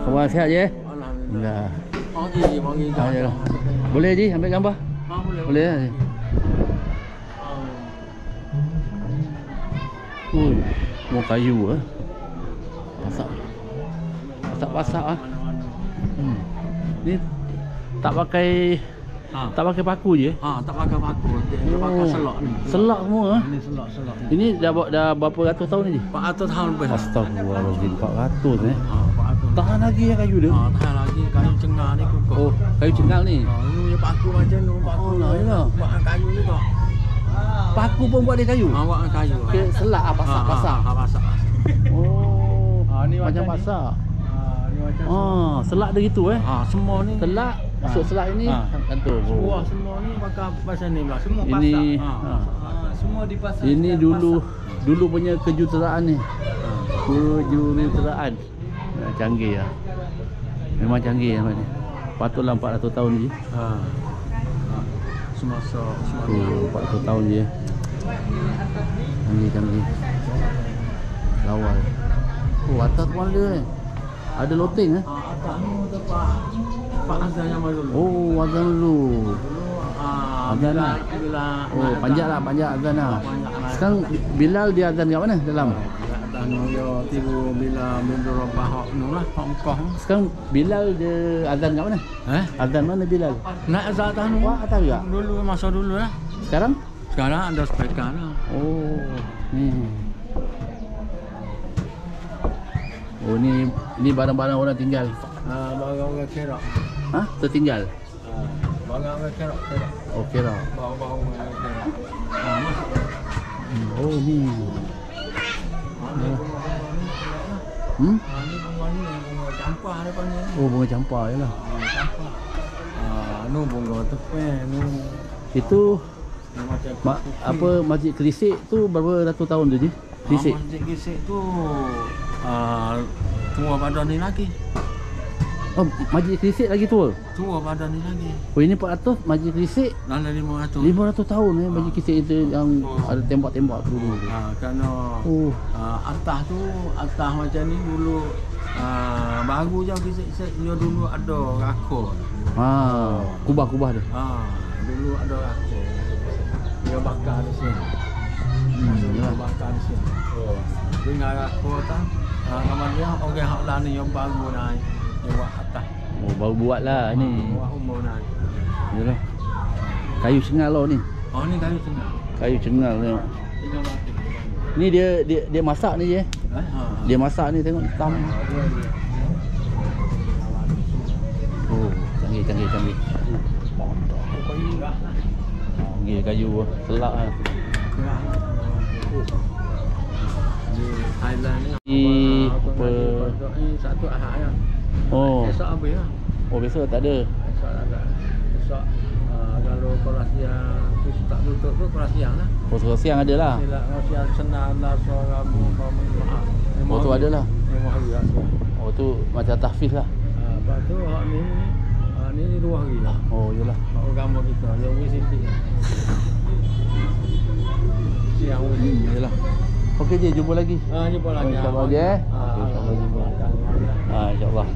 Khabar sihat je? Alhamdulillah. Mari. Boleh Ji ambil gambar? Boleh. Mau kayu Pasak Ni tak pakai paku je. Tak pakai paku. Dia pakai selak ni. Selak semua. Ini selak. Ini dah berapa ratus tahun ni? 400 tahun lebih. Astagfirullahaladzim, 400 eh. 400. Tahan lagi ya kayu dia. Tahan lagi kayu cengal ni kukuh. Oh, kayu cengal ni. Ni punya paku macam ni, paku. Yalah. Buat kayu ni kok. Paku pun buat dari kayu. Buat kayu. Ke selak pasak. Pasak. Oh. Ni macam pasak. Selak dia gitu semua ni selak masuk selak ini kantor. Semua ni pakai pasal ni pula. Semua pasak. Ini semua dipasang. Ini dulu punya kejuruteraan ni. Kejuruteraan. Canggih lah. Memang canggih namanya ni. Patutlah 400 tahun je. Semasa 400 tahun je. Canggih. Lawal. Atas pun ada Ada loteng Tak ni tempat azan zaman dulu. Oh, azan dulu. Azan lah. Oh, panjat azan lah. Sekarang Bilal dia azan kat mana dalam? Dan dia tiru bila Rabah hak nu lah, hak Mekah. Sekarang Bilal dia azan kat mana? Azan mana Bilal? Naik azan atas nu. Wah, atas juga. Dulu masa dulu lah. Sekarang? Sekarang ada speaker lah. Oh. Oh, ni barang-barang orang tinggal. Barang orang kerak. Hah? Tertinggal? Barang orang kerak. Oh, kerak. Barang orang kerak. Oh, ni. Ni bunga campur depan ni. Oh, bunga campur je lah. Campur. Nu bunga tepen nu. Itu Masjid Kerisik tu berapa ratus tahun tu je? Kerisik. Masjid Kerisik tu tua pada ni lagi. Oh, Masjid Kerisik lagi tua? Tua pada ni lagi. Oh, ini 400, Masjid Kerisik Dalam 500. 500 tahun Masjid Kerisik itu yang ada tembak-tembak tu dulu. Kerana atas macam ni dulu baru je Kerisik dia dulu ada rakor. Kubah-kubah dia. Dulu ada rakor. Dia bakar di sini. Dia bakar di sini. Dengan rakor tu kemudian orang hak lah ni yang baru naik. Dia buat atas. Oh, baru buat lah ni. Buat umur naik. Yalah. Kayu cengal lah ni. Oh, ni kayu cengal. Kayu cengal tengok. Ni dia masak ni je. Dia masak ni tengok hitam. Oh, canggih. Canggih kayu selak lah. Thailand ni satu ahad ya. Oh. Besok habis lah. Oh, besok tak ada. Besok ada. Besok kalau kelas siang tu tak tutup tu kelas siang lah. Oh, sekolah siang ada lah. Kelas siang Senin lah, Selasa, Rabu, Khamis. Oh, tu ada lah. 5 hari lah. Oh, tu macam tahfiz lah. Lepas tu hak ni 2 hari lah. Oh, iyalah. Agama kita yang visiting. Siang ni. Iyalah. Okey je, jumpa lagi. Jumpa lagi. InsyaAllah je. InsyaAllah jumpa. InsyaAllah.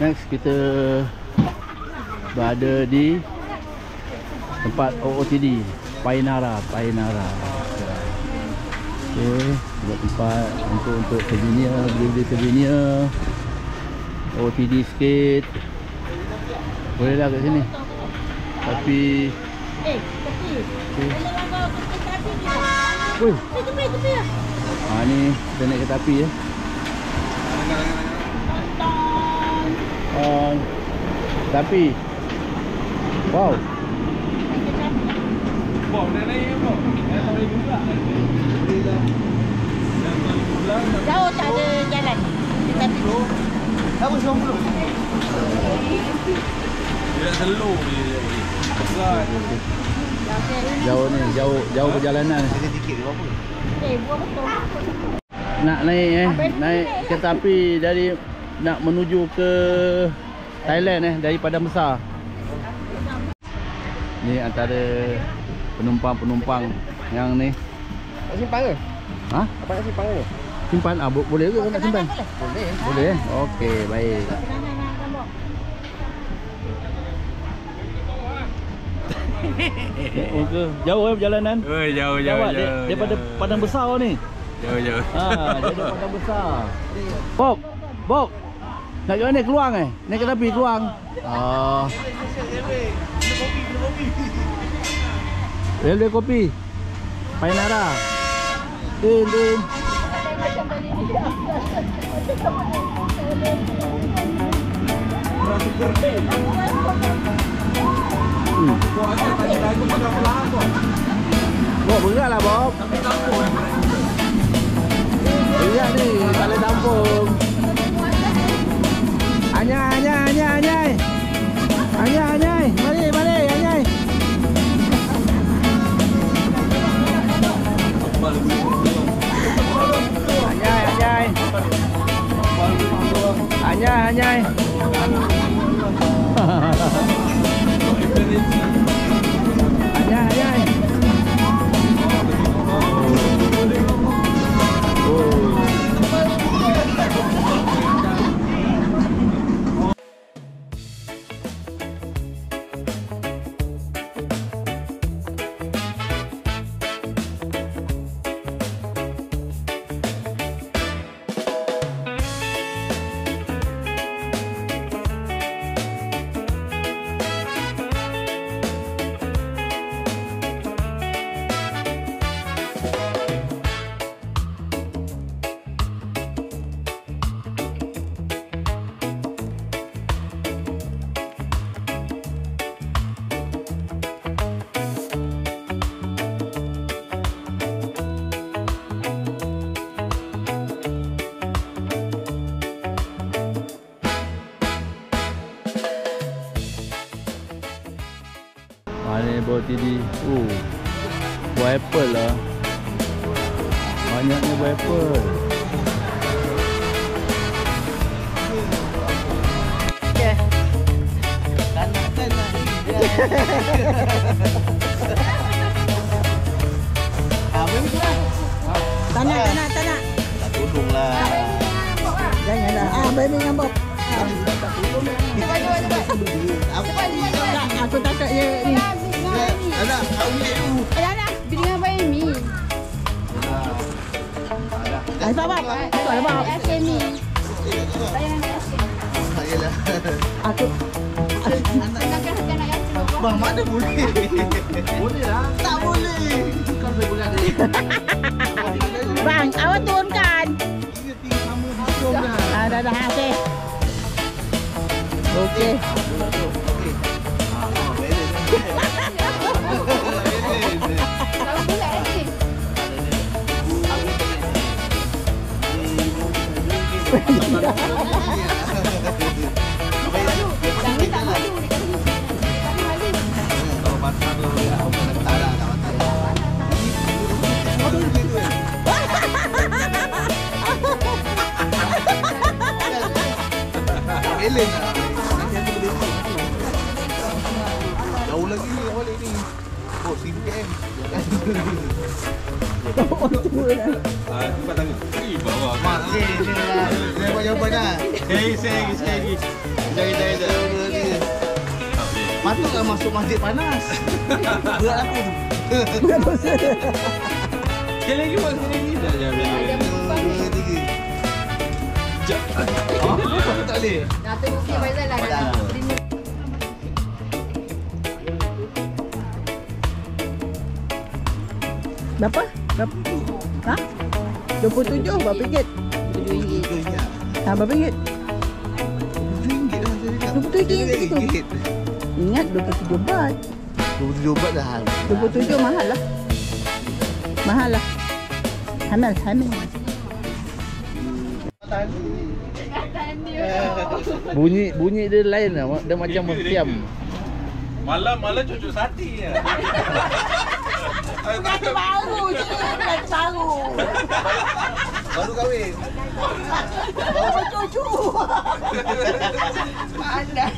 Next kita berada di tempat OOTD Painara. Okey, buat tempat untuk souvenir, beli souvenir, OOTD sikit. Boleh lah kat sini. Tapi woi. Ni kita naik kereta api ya. Tapi wow. Jauh tak ada jalan. Tapi Kamu 90. Dia nak slow dia. Besar. Jauh ni, jauh perjalanan. Sedikit ke apa? Buah betul. Nak naik naik kereta api dari nak menuju ke Thailand dari Padang Besar. Ni antara penumpang-penumpang yang ni. Nak simpan ke? Ha? Apa nak simpan ni? Simpan boleh ke nak simpan? Boleh. Boleh. Okey, baik. Okey, jauh perjalanan. Oh, jauh. Daripada Padang Besar ni. Jauh. Jadi Padang Besar. Bob. Nak ke mana keluang naik kereta api keluang. Railway kopi. Payanara. Din. Bob, berat lah Bob. Berat ni, kalau dampung. Anyai. Mari, anyai. Anyai. Anyai. Ni buah tidi. Buah apple lah. Banyaknya buah apple. Tanah. Tak tolonglah. Janganlah. Baby ngambok. Aku takut dia ni. Anak, kau ni tu. Anak, beli dengan Abang Amy. Sabar. Amy. Ayolah. Aku Senangkan hati anak Yasin. Bang, mana boleh? Boleh lah. Tak boleh. Bukan saya berada. Bang, awak turunkan. Dia tinggal sama di Syom dah. Dah. Okey. Tahu pula Yasin. Jauh lagi ni balik ni. Oh, CPM. Tempat tangan. Bawah. Mak, dia buat jawapan dah. Sekali lagi. Jangan. Patutlah masuk masjid panas. Berat aku tu. Sekali lagi buat sekali lagi. Jangan Tak boleh. Dah tu bukti Faizal lah. Berapa? Ha? 27 berapa ringgit? RM7. Berapa ringgit? RM7 lah. Ingat 27 baht. 27 baht dah. 27 mahal lah. Hamil. Bunyi dia lain lah. Dia macam mesiam. Malam cucuk sate ya. Pengantin baru je. Pengantin baru. Baru kahwin. Oh, cucu. Pandai.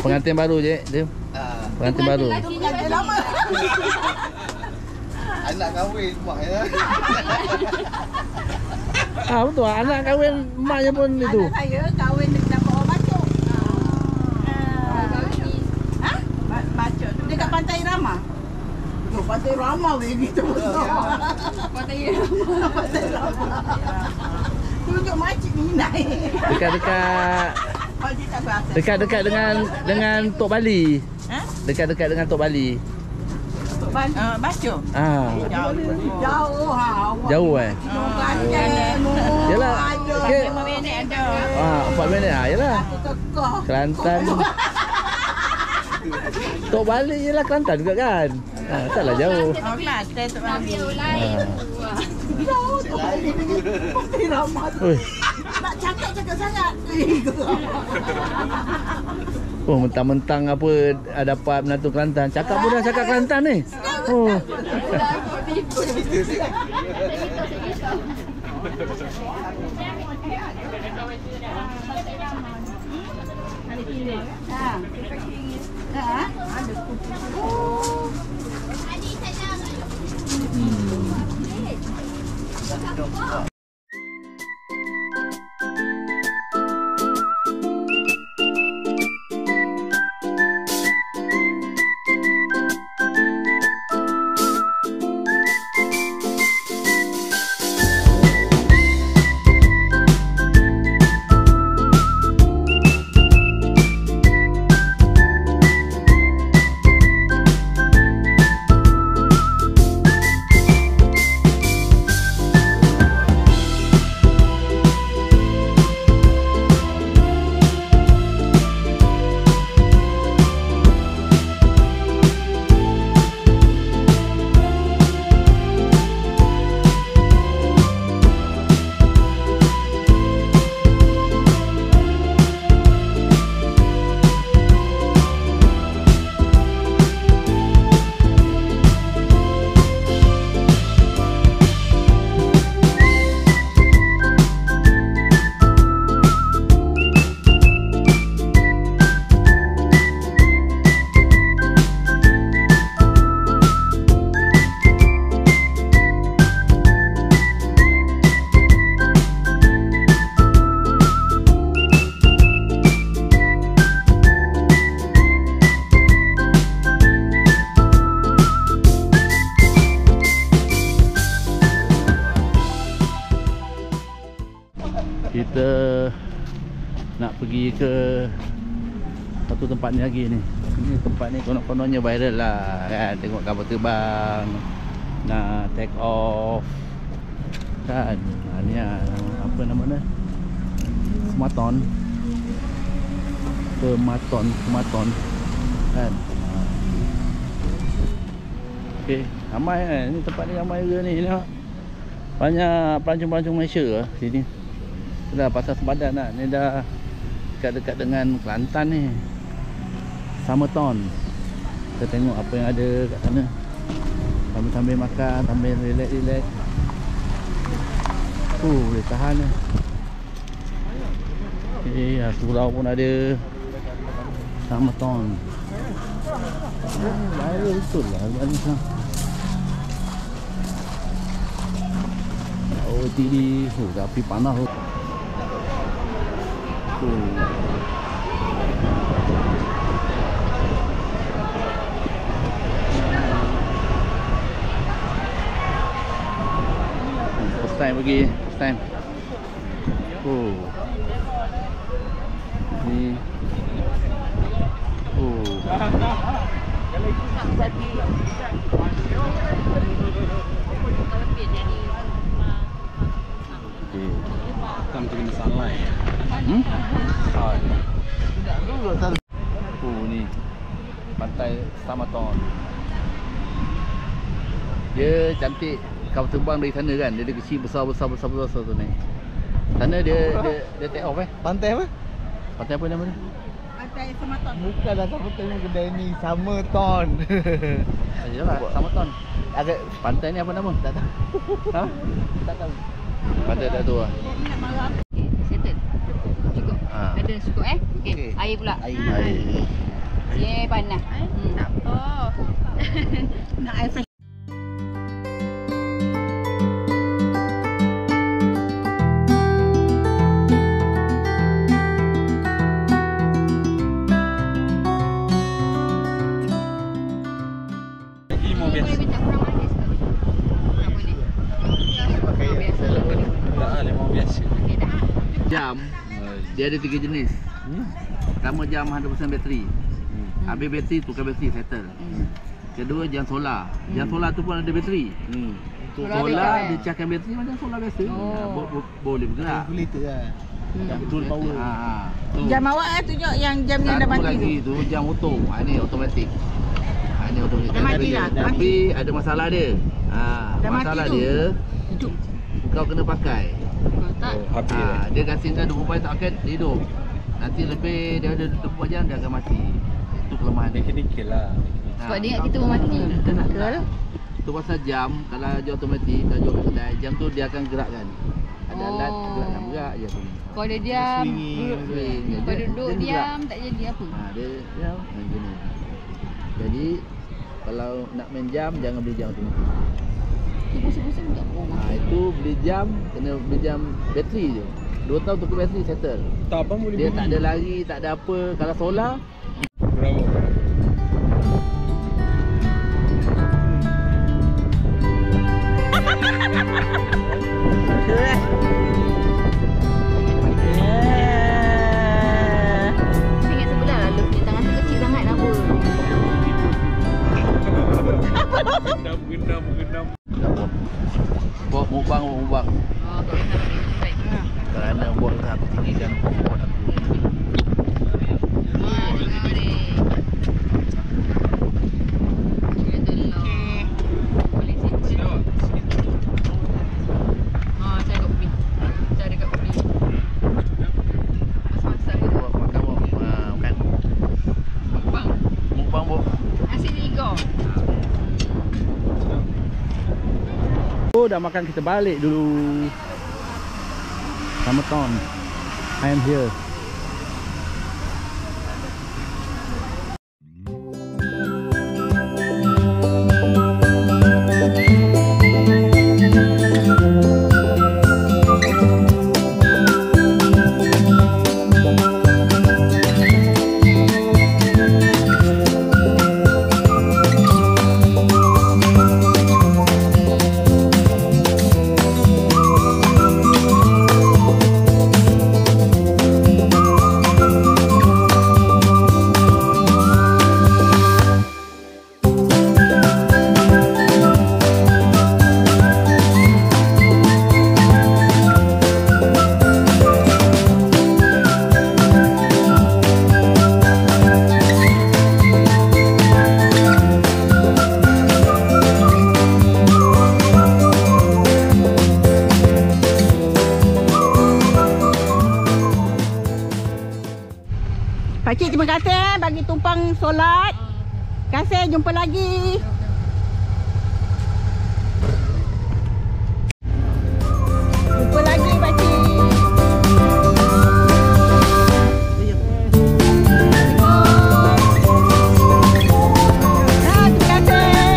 Pengantin baru je dia. Pengantin baru. Pengantin lama. Anak kahwin mak ya. Betul. Anak kahwin maknya pun itu. Anak saya kahwin dekat bawah Bacok. Bacok tu dekat Pantai Rama. Oh, Pantai Rama begitu besar. Pantai Rama. Tunjuk makcik Minai. Dekat-dekat Makcik tak berasa. dekat-dekat dengan Tok Bali. Ha? Dekat-dekat dengan Tok Bali. Bacok. Jauh ha. Jauh Yalah. Okey. 5 minit ada. 4 minit yalah. Aku kekeh. Kelantan. Tok Bali ialah Kelantan juga kan? Taklah jauh. Oh, Kelantan tu Bali. Jauh Jauh tu Bali. Pantai Rama tu. Oi. Nak cakap sangat. Oh, mentang-mentang apa dapat menantu Kelantan. Cakap pun dah cakap Kelantan ni. Oh. Kita nak pergi ke satu tempat ni lagi ni. Ini tempat ni konon-kononnya viral lah kan. Tengok kapal terbang nak take off kan. Ni apa nama dia? Sematon kan. Okey, ramai kan. Ni tempat ni ramai ke ni tengok. Banyak pelancong-pelancong Malaysia lah sini. Dah pasal sempadan lah. Ni dah dekat-dekat dengan Kelantan ni. Sematon. Kita tengok apa yang ada kat sana. Sambil-sambil makan, sambil relax-relax. Boleh tahan ni. Okay, surau pun ada. Sematon. Viral betul lah kat ni sekarang. Oh, tiri. Tapi panas tu. First time pergi. First time. Ni. Come to the sunlight. Ni pantai Sematon. Dia cantik kapal terbang dari sana kan. Dia ada kecil besar tu ni. Sana dia take off Pantai apa? Pantai apa nama dia? pantai sama ton. Bukan dah sama ton kedai ni, sama ton. Yalah, sama ton. Agak Pantai ni apa nama? tak tahu. Ha? Tak tahu. Pantai dah tu lah. Ni nak marah. Okey, settle. Cukup. Ha. Ada cukup Okey. Okey. Air pula. Air. Ye panas. Tak apa. Nak air fresh. Limau biasa. Boleh minta kurang manis ke? Tak boleh. Pakai Biasa tak boleh. Tak, limau biasa. Okey dah. Jam, dia ada 3 jenis. Pertama jam 100% bateri. Habis bateri, tukar bateri, settle. Kedua jam solar. Jam solar tu pun ada bateri. Solar Solar backup, dia chargekan bateri macam solar biasa. Boleh bergerak. calculator lah. Betul power. Tu. Jam awak tunjuk yang jam yang dah Satu mati lagi tu. tu jam auto. Ni automatik. Ni automatik. Dah mati dah, dah Tapi ada masalah dia. Dah mati Masalah tu. dia kau kena pakai. Tak. Habis dah. Dia kasihkan 24 jam tak pakai hidup. Nanti lebih dia ada 24 jam dia akan mati. Itu kelemahan dia. Mekanikal lah. Sebab dia ingat kita mau mati. Betul. Tu pasal jam, kalau dia automatik, kalau jual kat kedai, jam tu dia akan gerakkan. Ada alat gerakkan gerak je tu. Kalau dia diam, Swing je. kalau Dia- duduk dia gerak. diam tak jadi apa. Dia diam macam ni. Jadi kalau nak main jam jangan beli jam automatik. Dia pusing-pusing tak apa. Itu beli jam kena beli jam bateri je. 2 tahun tukar bateri settle. Tak abang boleh Dia beli. tak ada lari, tak ada apa. Kalau solar Berapa? Saya ingat sebelah lah, Luf punya tangan tu kecil sangat apa. Genam. buat mukbang. Oh, kau kena baik. Kerana buat aku tinggikan buat aku. Buat makan makan mukbang bu. Oh, dah makan, kita balik dulu. Sama ton. I am here. Pakcik terima kasih bagi tumpang solat. Kasih, jumpa lagi. Jumpa lagi pakcik. Terima kasih.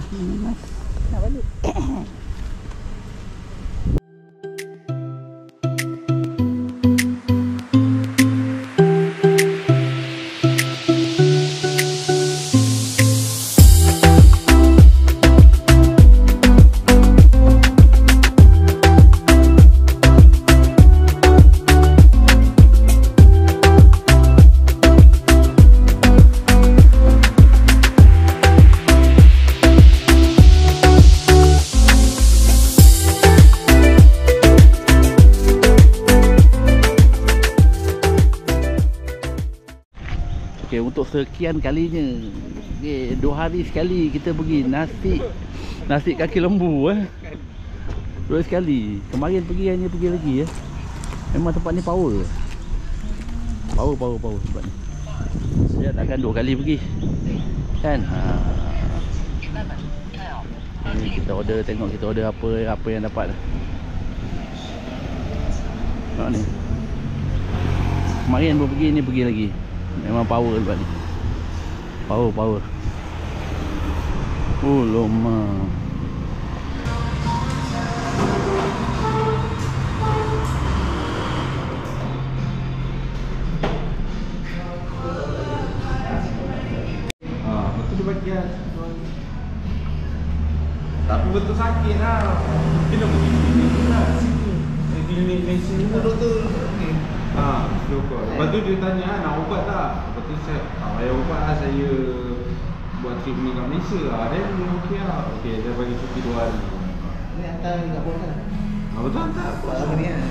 Nak balik. Okay, untuk sekian kalinya, okay, 2 hari sekali kita pergi nasi kaki lembu 2 sekali. Kemarin pergi hanya pergi lagi ya. Memang tempat ni power tempat ni. Saya takkan 2 kali pergi kan. Ni kita order, tengok kita order apa yang dapat. Tengok ni. Kemarin pun pergi, ni pergi lagi. Memang power tempat ni. Power. Oh lama. Betul dia bagian. Tapi betul sakit lah. Kena pergi klinik lah. Klinik mesin tu doktor. Doktor. Lepas tu dia tanya nak ubat tak? Lepas tu saya tak payah ubat lah, saya buat treatment kat Malaysia lah. Dan dia okey lah. Okey, dia bagi cuti 2 hari. Ni hantar dekat bawah kan? Betul hantar. Apa ni kan?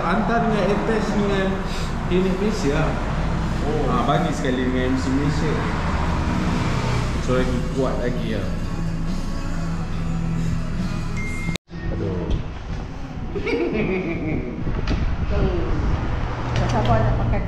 Hantar dengan attach dengan klinik Malaysia lah. Bagi sekali dengan MC Malaysia. So lagi kuat lagi lah. Siapa nak makan?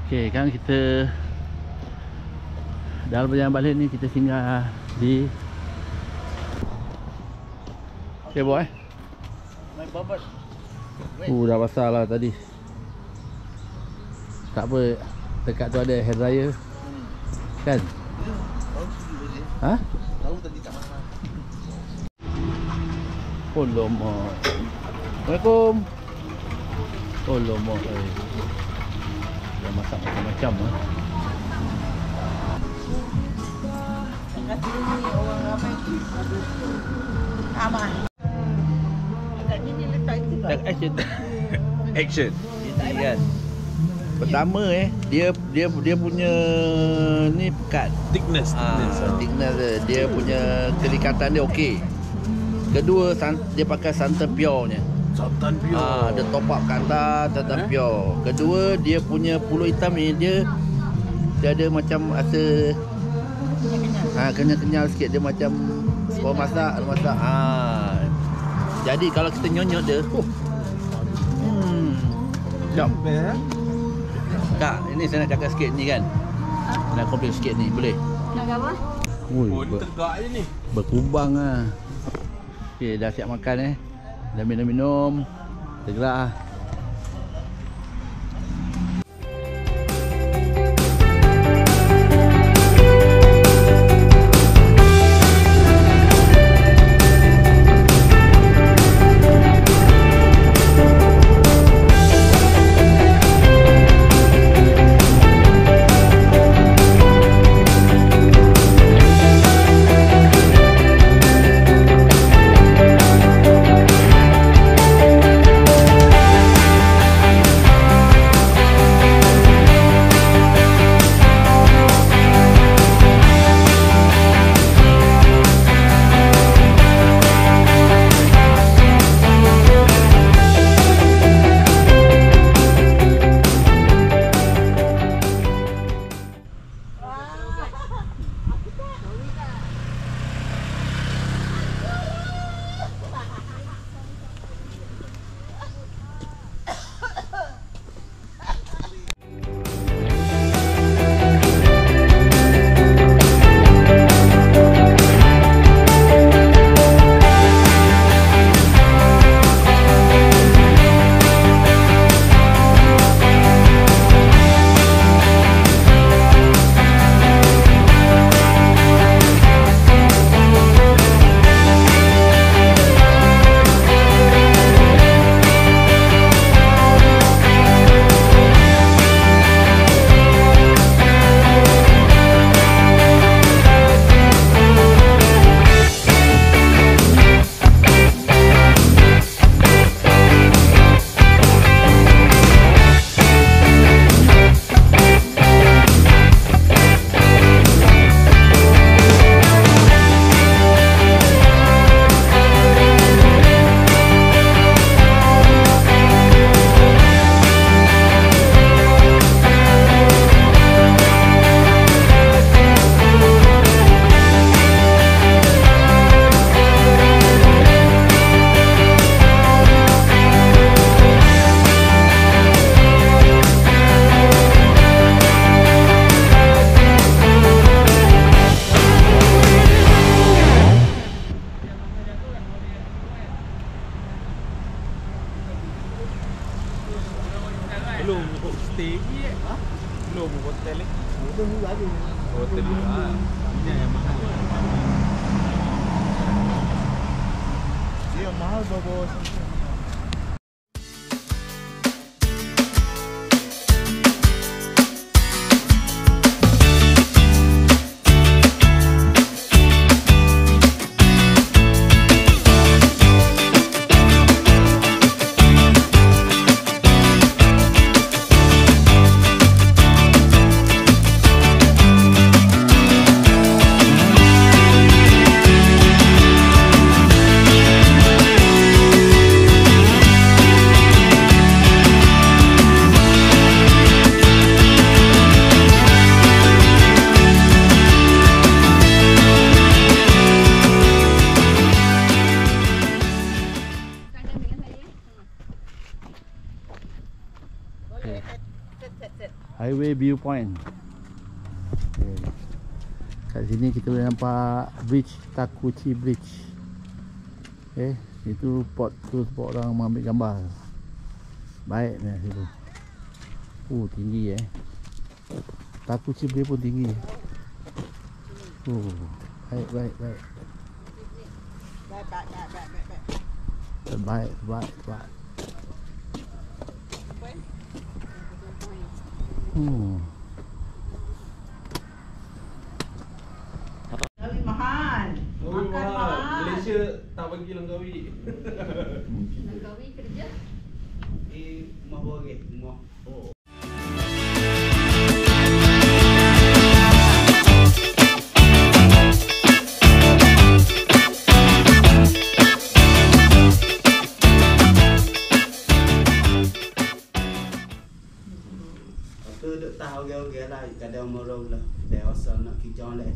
Okay, kan kita dalam perjalanan balik ni kita singgah di okay boy. Dah basah lah tadi. Tak apa, dekat tu ada hari raya kan? Ha? Tahu tadi tak masak. Oh lama. Assalamualaikum. Oh lama. Dah masak macam-macam Kat sini orang ramai aman. Kat sini letak itu kan? action. Action. Kan. Pertama dia punya ni pekat. Thickness. Thickness dia punya kelikatan dia okey. Kedua dia pakai santan pure-nya. Santan pure. Dia top up kat atas santan pure. Kedua dia punya pulut hitam ni dia ada macam rasa kenyal-kenyal sikit, dia macam sebab masak. Jadi kalau kita nyonyot dia jap. Kak, ini saya nak cakap sikit ni kan. Nak komplain sikit ni, boleh? Nak apa? Tegak je ni. Berkubang lah. Okay, dah siap makan dah minum-minum. Tergerak lah. hotel ni belum hotel ni. Hotel ni ada. Hotel ni ini yang mahal. Dia mahal bos. Highway Viewpoint. Okay. Kat sini kita boleh nampak bridge Takuchi Bridge. Okay, itu spot tu spot orang mengambil gambar. Baik ni situ. Tinggi Takuchi Bridge pun tinggi. Baik. Baik. Langkawi mahal. Makan mahal. Malaysia tak bagi Langkawi. Langkawi kerja. Rumah boreh, rumah. Aku duk tahu orang-orang lah, kadang orang lah. Dewasa nak kijang lah.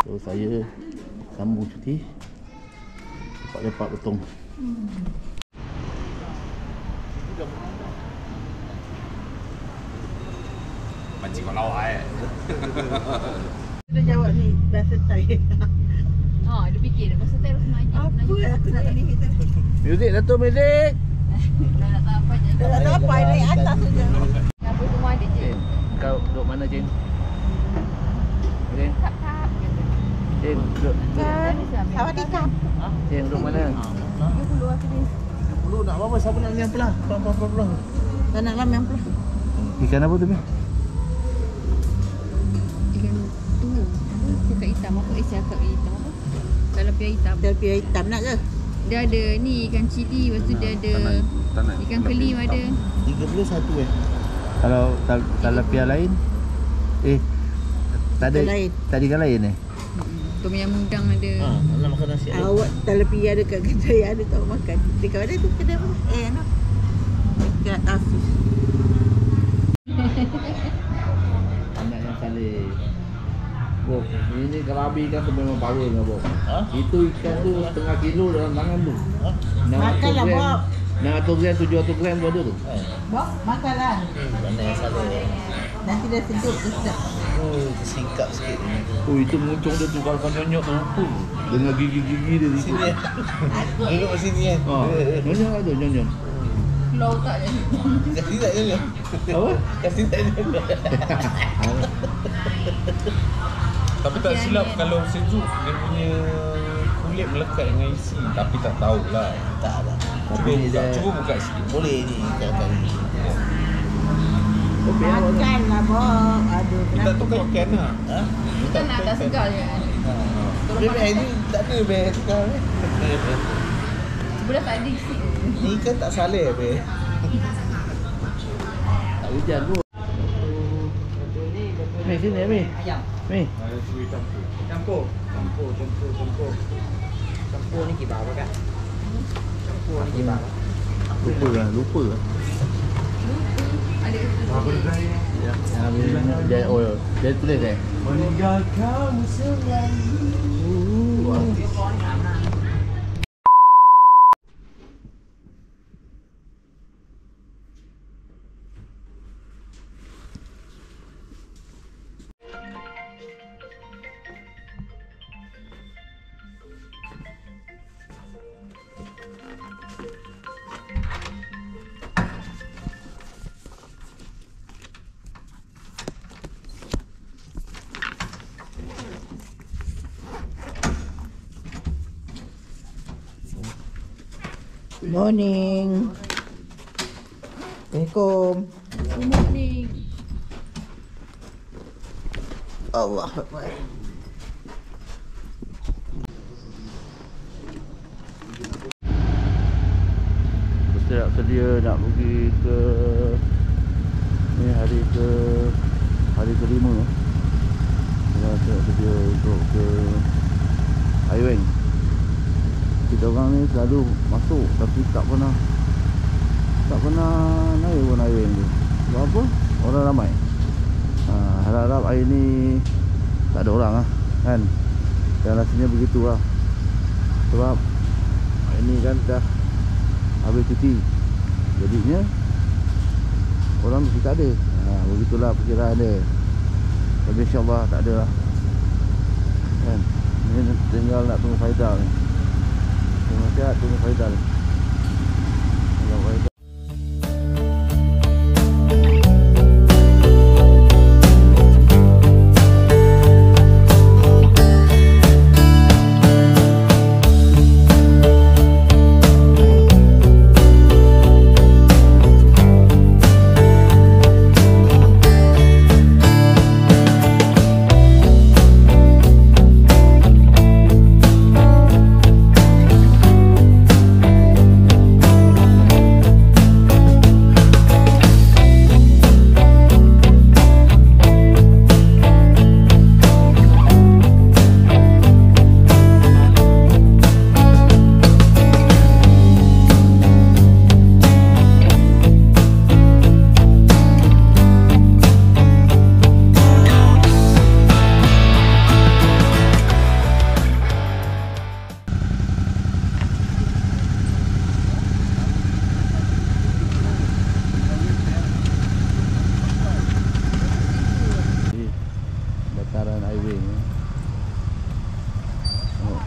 So saya sambung cuti lepak-lepak betong. Mancing kat lawa Dia jawab ni bahasa Thai. Dia fikir bahasa Thai harus maju. Apa aku nak ni kita. Muzik Dato' muzik. Dah nak tahu apa je. Dah tak apa naik atas saja. Apa semua ada je. Kau duduk mana Jin? Jin? Kap-kap gitu. Jin duduk. Kan. Sawadikap. Jin duduk mana? Dia keluar sini. 30 nak apa siapa nak yang pelah? Pelah. Tak nak lam yang pelah. Ikan apa tu ni? Ikan tu. Cakap hitam apa? Cakap hitam apa? Tilapia hitam. Tilapia hitam nak ke? Dia ada ni ikan cili, lepas tu dia ada ikan kelim ada. 31 Kalau tilapia lain? Tak ada. Lain. Tadi kan lain Tom yam udang ada. Nak makan nasi. Awak telepi ada kat kedai ada tak makan. Dekat mana tu kedai apa? No. Dekat Tafis. Anak yang saleh. Bob, ini kerabi kan tu memang power kan Bob. Itu ikan tu setengah kilo dalam tangan tu. Makanlah, Bob. 600 gram, 700 gram tu ada tu. Bob, makanlah. Mana yang salah? Nanti dah sejuk tu sedap. Oh, tersingkap sikit. Oh, itu muncung dia tu kalau kau nyonyok tu. Dengan gigi-gigi dia di Sini. Duduk kat sini kan. Nyonyok lah tu, nyonyok. Pulau tak je. Kasi tak je. Apa? Kasi tak je. Tapi tak silap kalau sejuk dia punya kulit melekat dengan isi. Tapi tak tahulah. Tak lah. Cuba buka sikit. Boleh ni kata ni. Makanlah, Bob. Aduh, Kita kenapa tukar ikan lah. Kita nak agak segar je kan. Bebek ni tak ada bebek sekarang ni. Sebelah tak ada isi. Ni kan tak saleh bebek. Tak hujan pun. Mi sini Mi. Mi. Campur ni kibar apa kan? Campur ni kibar. Lupa lah. Ada Ya, dia oil. Dia tulis Meninggalkanmu selalu. Morning. Assalamualaikum. Good morning. Allah Akbar. Bersiap sedia nak pergi ke ni hari kelima. Kita bersiap sedia untuk ke Aiweng. Kita orang ni selalu masuk tapi tak pernah naik pun Aiweng tu. Sebab apa? Orang ramai. Harap-harap hari ni tak ada orang lah kan. Dan rasanya begitulah. Sebab hari ni kan dah habis cuti. Jadinya orang mesti tak ada. Begitulah perkiraan dia. Tapi insyaAllah tak ada lah kan. Ni tinggal nak tunggu Faidal ni. Tunggu Faidal. Kalau Faidal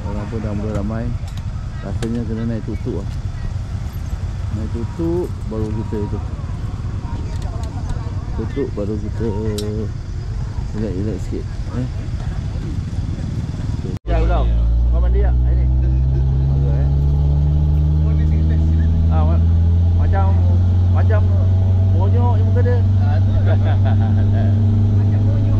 orang pun dah mula ramai. Rasanya kena naik tuk-tuk lah. Naik tuk-tuk baru kita itu. Tuk-tuk baru kita relax sikit. Jauh tau. Kau mandi tak? Hari ni? Bagus Macam bonyok je muka dia. Macam bonyok.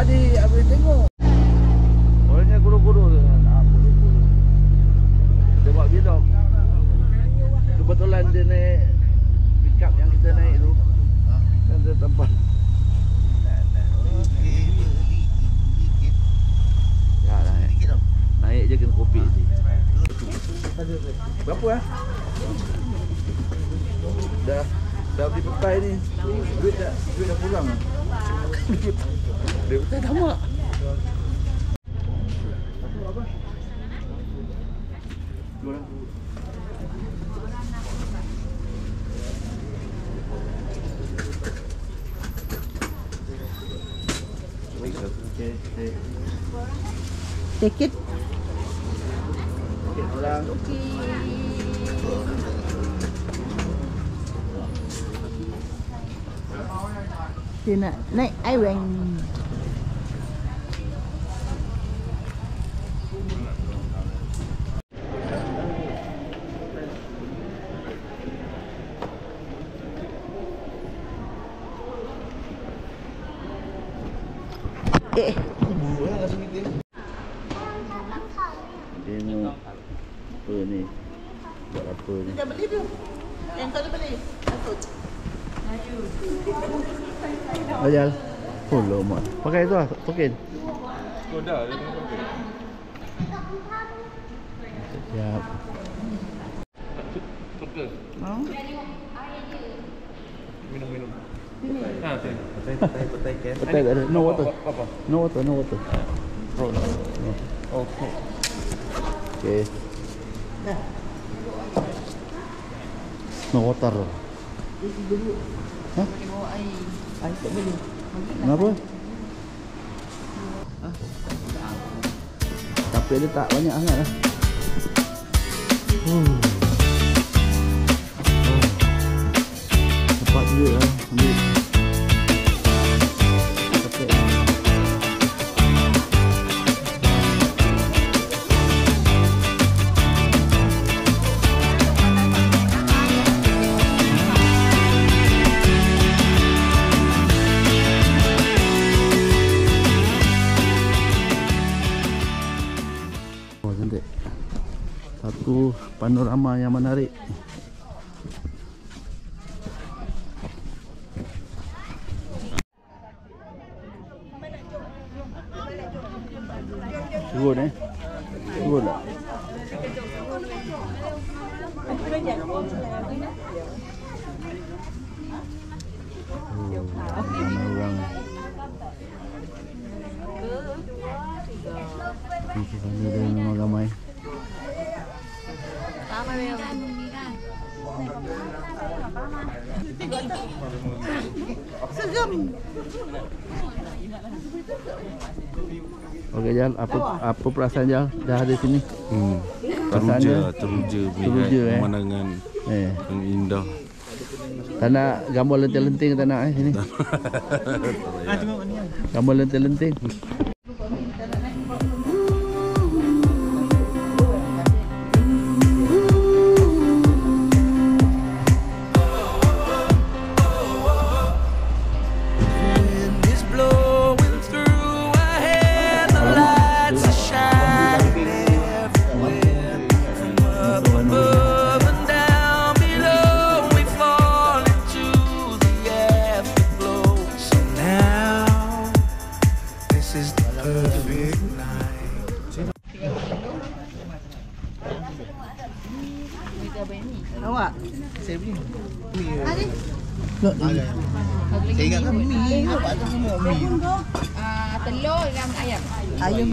tadi abang tengok. Orangnya guru-guru tu. Guru-guru. Dia buat vlog. Kebetulan dia naik pick up yang kita naik tu. Kan dia tempat. Ya lah. Naik je kena kopi je. Berapa ah? Dah beli petai ni. Duit dah kurang. Duit petai dah mak. Tiket. Orang. Dia nak naik airwang. Tengok apa ni. Buat apa ni? Dah beli tu. Yang kau dah beli. Takut. Ajal. Oh lama. Pakai tu lah, token. Skoda dia tengok pakai. Siap. Token. Ha? Minum. Petai tak ada. No water. Apa? No water. No. Okey. Okay. No water. Hah? Air tak beli. Kenapa? Tapi dia tak banyak sangat lah. Cepat juga lah. Ambil. Cepat lah. Oh, cantik. Satu panorama yang menarik. Turun Turun tak? Ramai orang. Di sana dia memang ramai. Segam. Okey Jal, apa perasaan Jal dah ada sini? Teruja melihat pemandangan yang indah. Tak nak gambar lenting-lenting, tak nak sini. Gambar lenting-lenting. Awak. Saya beli. Ada. Saya ingatkan mi. Awak tu semua mi. Telur dengan ayam. Ayam.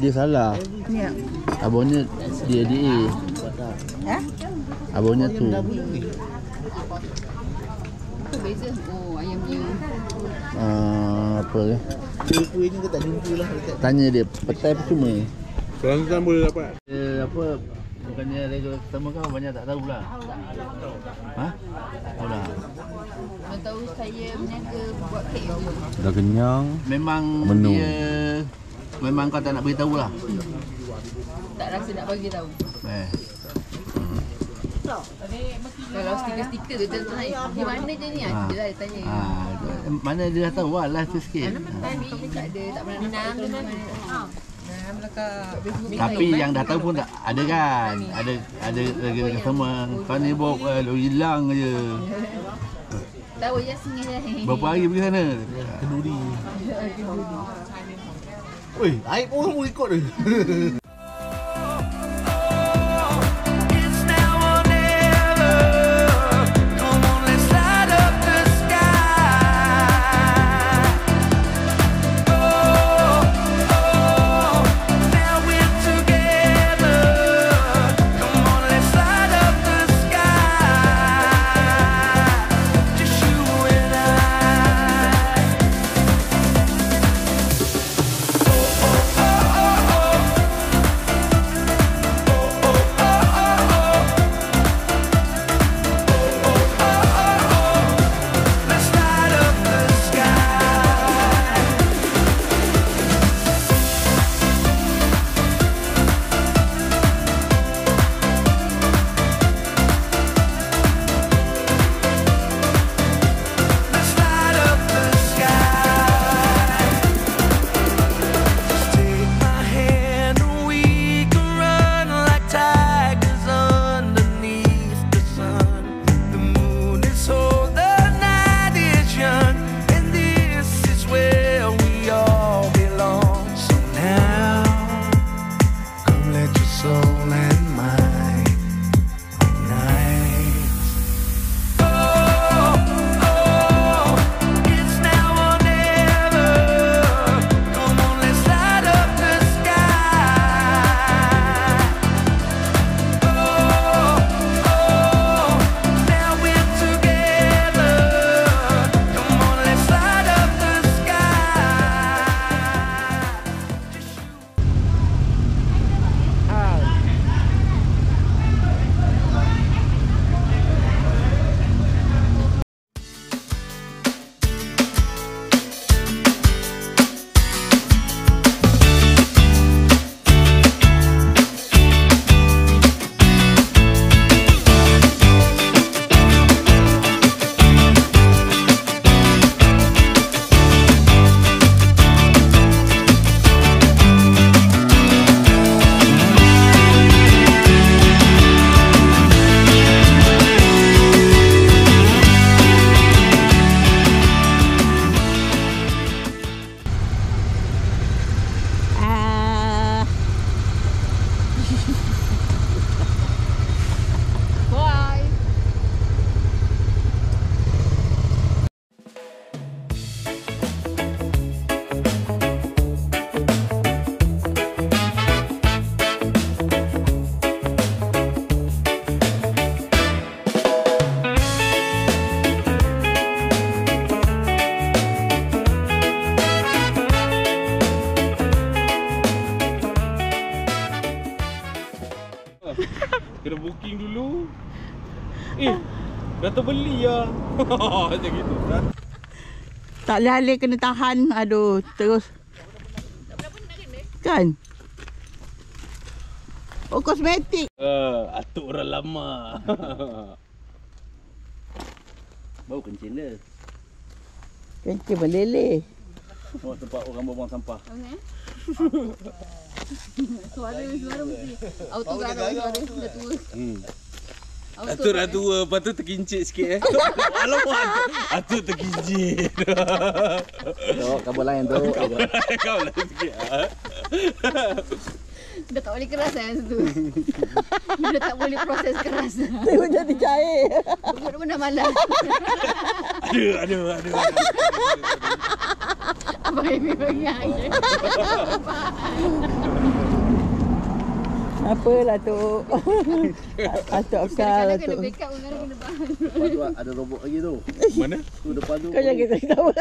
Dia salah. Ni. Abangnya dia A. Ha? Abangnya tu. Apa beza? Oh, ayamnya. Apa dia? Jumpa ni ke tak jumpa lah dekat. Tanya dia, petai percuma. Sekarang boleh dapat. Apa bukannya regular customer kau banyak tak tahulah. Ha? Tahu lah. Mana tahu saya berniaga buat kek je. Dah kenyang. Memang Menu. dia memang kau tak nak beritahu lah. Tak rasa nak bagi tahu. Kalau stiker-stiker tu tentu naik. Di mana je ni? Dia dah tanya. Mana dia dah tahu lah last tu sikit. Kami tak ada, tak pernah minam tu mana. Tapi yang dah tahu pun tak ada kan. Ada customer. Kau ni bawa hilang je. Tahu je sini dah. Berapa hari pergi sana? Kenduri. Oi, air pun kamu ikut tu. It's now or never. Come on, let's light up the sky. Oh, now we're together. Come on, let's light up the sky. Just you and I. Let's light up the sky. Let's light up the sky. Just take my hand and we can run like tigers underneath the sun. The moon is old, the night is young, and this is where we all belong. So now, come let your soul and mine ignite. Oh, it's now or never. Come on, let's light up the sky. Oh, now we're together. Come on, let's light up the Bye. Kena booking dulu. Dah terbeli lah. Macam gitu. Tak leh kena tahan. Aduh, terus. Kan? Oh, kosmetik. Atuk orang lama. Bau kencing dia. Kencing meleleh. Oh, tempat orang buang sampah. Suara mesti. Auto garang suara dah tua. Atuk dah tua, lepas tu terkincit sikit Alamak, Atuk terkincit. Tok, kabel lain tu. Kau lah sikit. Dah tak boleh keras kan situ. Dah tak boleh proses keras. Tengok jadi cair. Buat dah malas. Aduh. Abang Amy bengak je. Apalah tu. Atuk akal Kadang-kadang tu. kena backup, kadang-kadang kena bahan. Lepas tu ada robot lagi tu. Mana? Tu depan tu. Kau jangan ketawa.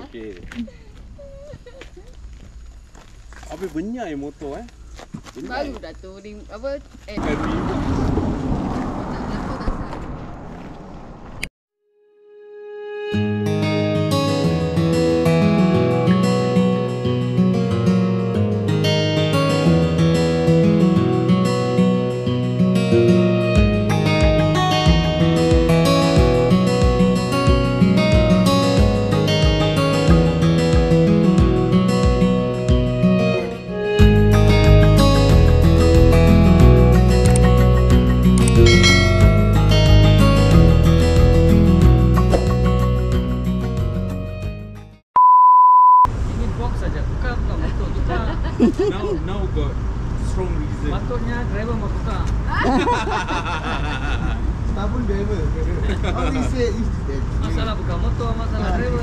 Okey. Habis benyai motor Baru dah tu. Apa? Kali. Now got strong reason. Patutnya driver mau tukar. Stubborn driver. All he said is that Masalah bukan motor, masalah driver.